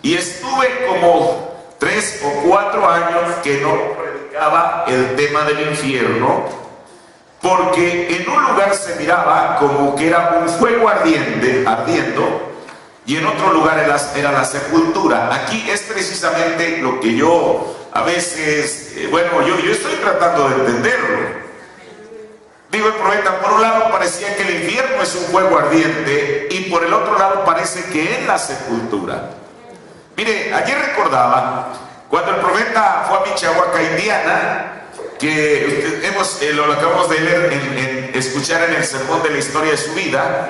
Y estuve como 3 o 4 años que no predicaba el tema del infierno, porque en un lugar se miraba como que era un fuego ardiendo, y en otro lugar era la sepultura. Aquí es precisamente lo que yo a veces, yo estoy tratando de entenderlo. Digo el profeta, por un lado parecía que el infierno es un fuego ardiente, y por el otro lado parece que es la sepultura. Mire, ayer recordaba cuando el profeta fue a Michoacán, Indiana, que lo acabamos de leer escuchar en el sermón de la historia de su vida.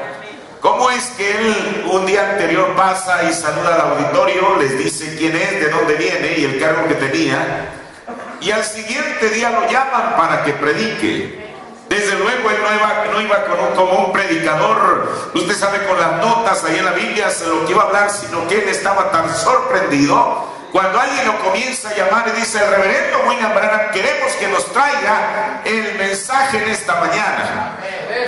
¿Cómo es que él un día anterior pasa y saluda al auditorio, les dice quién es, de dónde viene y el cargo que tenía, y al siguiente día lo llaman para que predique? Desde luego él no iba como un predicador, usted sabe, con las notas ahí en la Biblia de lo que iba a hablar, sino que él estaba tan sorprendido cuando alguien lo comienza a llamar y dice: el reverendo William Branham, queremos que nos traiga el mensaje en esta mañana.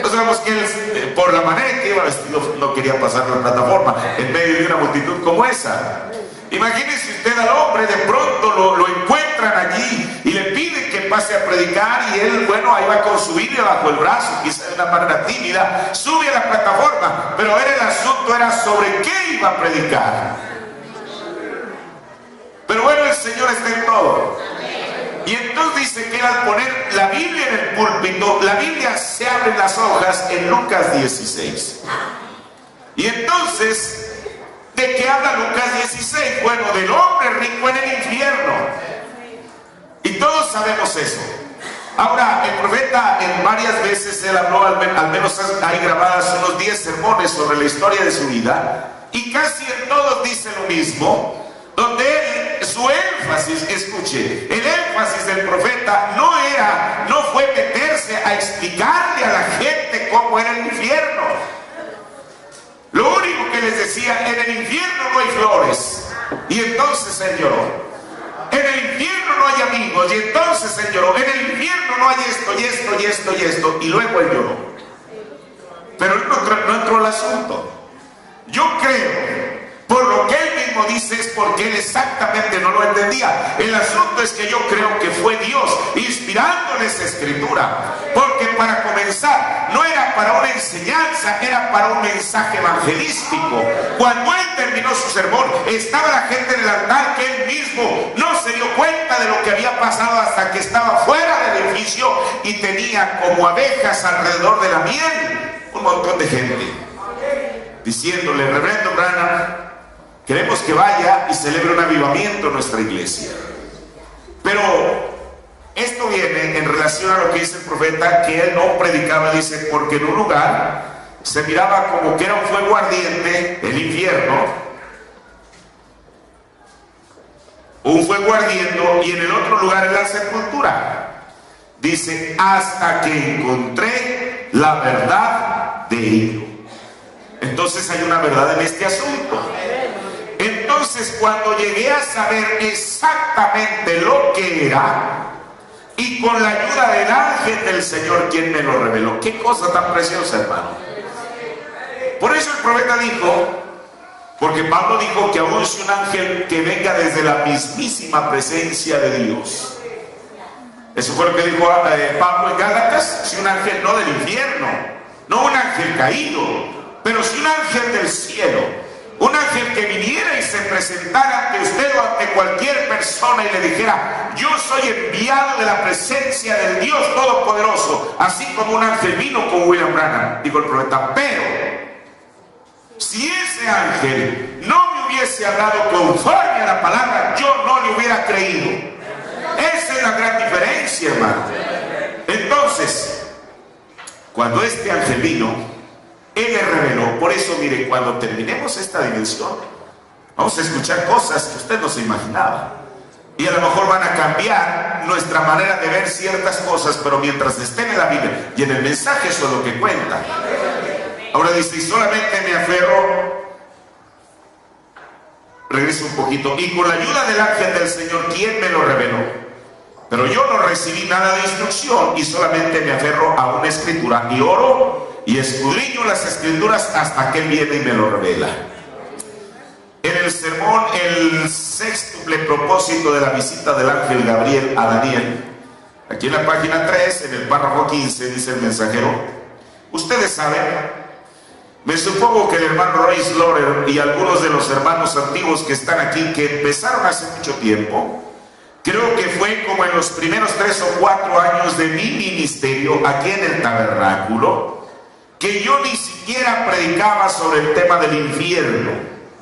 No sabemos que él, por la manera en que iba vestido, no quería pasar la plataforma en medio de una multitud como esa. Imagínese usted al hombre, de pronto lo encuentran allí y le piden que pase a predicar, y él, ahí va con su Biblia bajo el brazo, quizá de una manera tímida, sube a la plataforma, pero el asunto era sobre qué iba a predicar. Pero el Señor está en todo. Y entonces dice que al poner la Biblia en el púlpito, la Biblia se abre las hojas en Lucas 16. Y entonces, ¿de qué habla Lucas 16? Del hombre rico en el infierno. Y todos sabemos eso. Ahora, el profeta en varias veces él habló, al menos hay grabadas unos 10 sermones sobre la historia de su vida, y casi en todos dice lo mismo, donde él, su énfasis, escuche, el énfasis del profeta no fue meterse a explicarle a la gente cómo era el infierno. Lo único que les decía: en el infierno no hay flores. Y entonces él lloró. En el infierno no hay amigos. Y entonces él lloró. En el infierno no hay esto y esto y esto y esto. Y luego él lloró. Pero él no entró al asunto. Yo creo, por lo que él mismo dice, es porque él exactamente no lo entendía. El asunto es que yo creo que fue Dios inspirándole esa escritura, porque para comenzar no era para una enseñanza, era para un mensaje evangelístico. Cuando él terminó su sermón, estaba la gente en el altar que él mismo no se dio cuenta de lo que había pasado hasta que estaba fuera del edificio y tenía como abejas alrededor de la miel un montón de gente diciéndole: reverendo Branham, queremos que vaya y celebre un avivamiento en nuestra iglesia. Pero esto viene en relación a lo que dice el profeta, que él no predicaba, dice, porque en un lugar se miraba como que era un fuego ardiente, el infierno, un fuego ardiendo, y en el otro lugar era la sepultura. Dice: hasta que encontré la verdad de ello. Entonces hay una verdad en este asunto. Entonces, cuando llegué a saber exactamente lo que era, y con la ayuda del ángel del Señor, quien me lo reveló, qué cosa tan preciosa, hermano. Por eso el profeta dijo, porque Pablo dijo que aún si un ángel que venga desde la mismísima presencia de Dios, eso fue lo que dijo Pablo en Gálatas, si un ángel no del infierno, no un ángel caído, pero si un ángel del cielo, un ángel que viniera y se presentara ante usted o ante cualquier persona y le dijera: yo soy enviado de la presencia del Dios Todopoderoso, así como un ángel vino con William Branham, dijo el profeta. Pero si ese ángel no me hubiese hablado conforme a la palabra, yo no le hubiera creído. Esa es la gran diferencia, hermano. Entonces, cuando este ángel vino, él le reveló. Por eso, mire, cuando terminemos esta dimensión, vamos a escuchar cosas que usted no se imaginaba, y a lo mejor van a cambiar nuestra manera de ver ciertas cosas, pero mientras estén en la Biblia y en el mensaje, eso es lo que cuenta. Ahora dice: y solamente me aferro, regreso un poquito, y con la ayuda del ángel del Señor, quien me lo reveló. Pero yo no recibí nada de instrucción y solamente me aferro a una escritura y oro y escudriño las escrituras hasta que Él viene y me lo revela. En el sermón, el sextuple propósito de la visita del ángel Gabriel a Daniel, aquí en la página 3, en el párrafo 15, dice el mensajero: ustedes saben, me supongo que el hermano Royce Lorer y algunos de los hermanos antiguos que están aquí, que empezaron hace mucho tiempo, creo que fue como en los primeros 3 o 4 años de mi ministerio aquí en el tabernáculo, que yo ni siquiera predicaba sobre el tema del infierno.